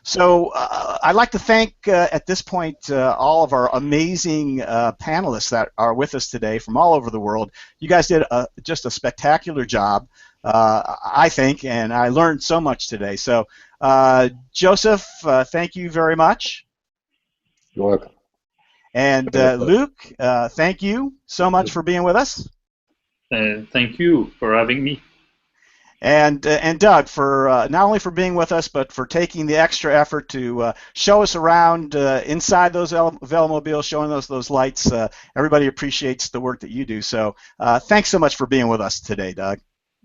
So I'd like to thank, at this point, all of our amazing panelists that are with us today from all over the world. You guys did just a spectacular job, I think, and I learned so much today. So, Joseph, thank you very much. You're welcome. And Luc, thank you so much for being with us. Thank you for having me. And Doug, for not only for being with us, but for taking the extra effort to show us around inside those Velomobiles, showing us those lights. Everybody appreciates the work that you do. So thanks so much for being with us today, Doug.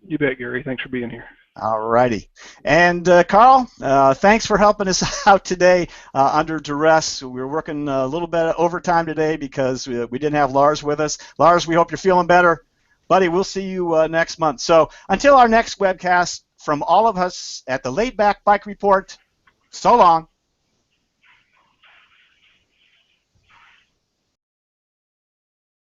You bet, Gary. Thanks for being here. All righty. And Carl, thanks for helping us out today under duress. We were working a little bit of overtime today because we didn't have Lars with us. Lars, we hope you're feeling better. Buddy, we'll see you next month. So until our next webcast, from all of us at the Laidback Bike Report, so long.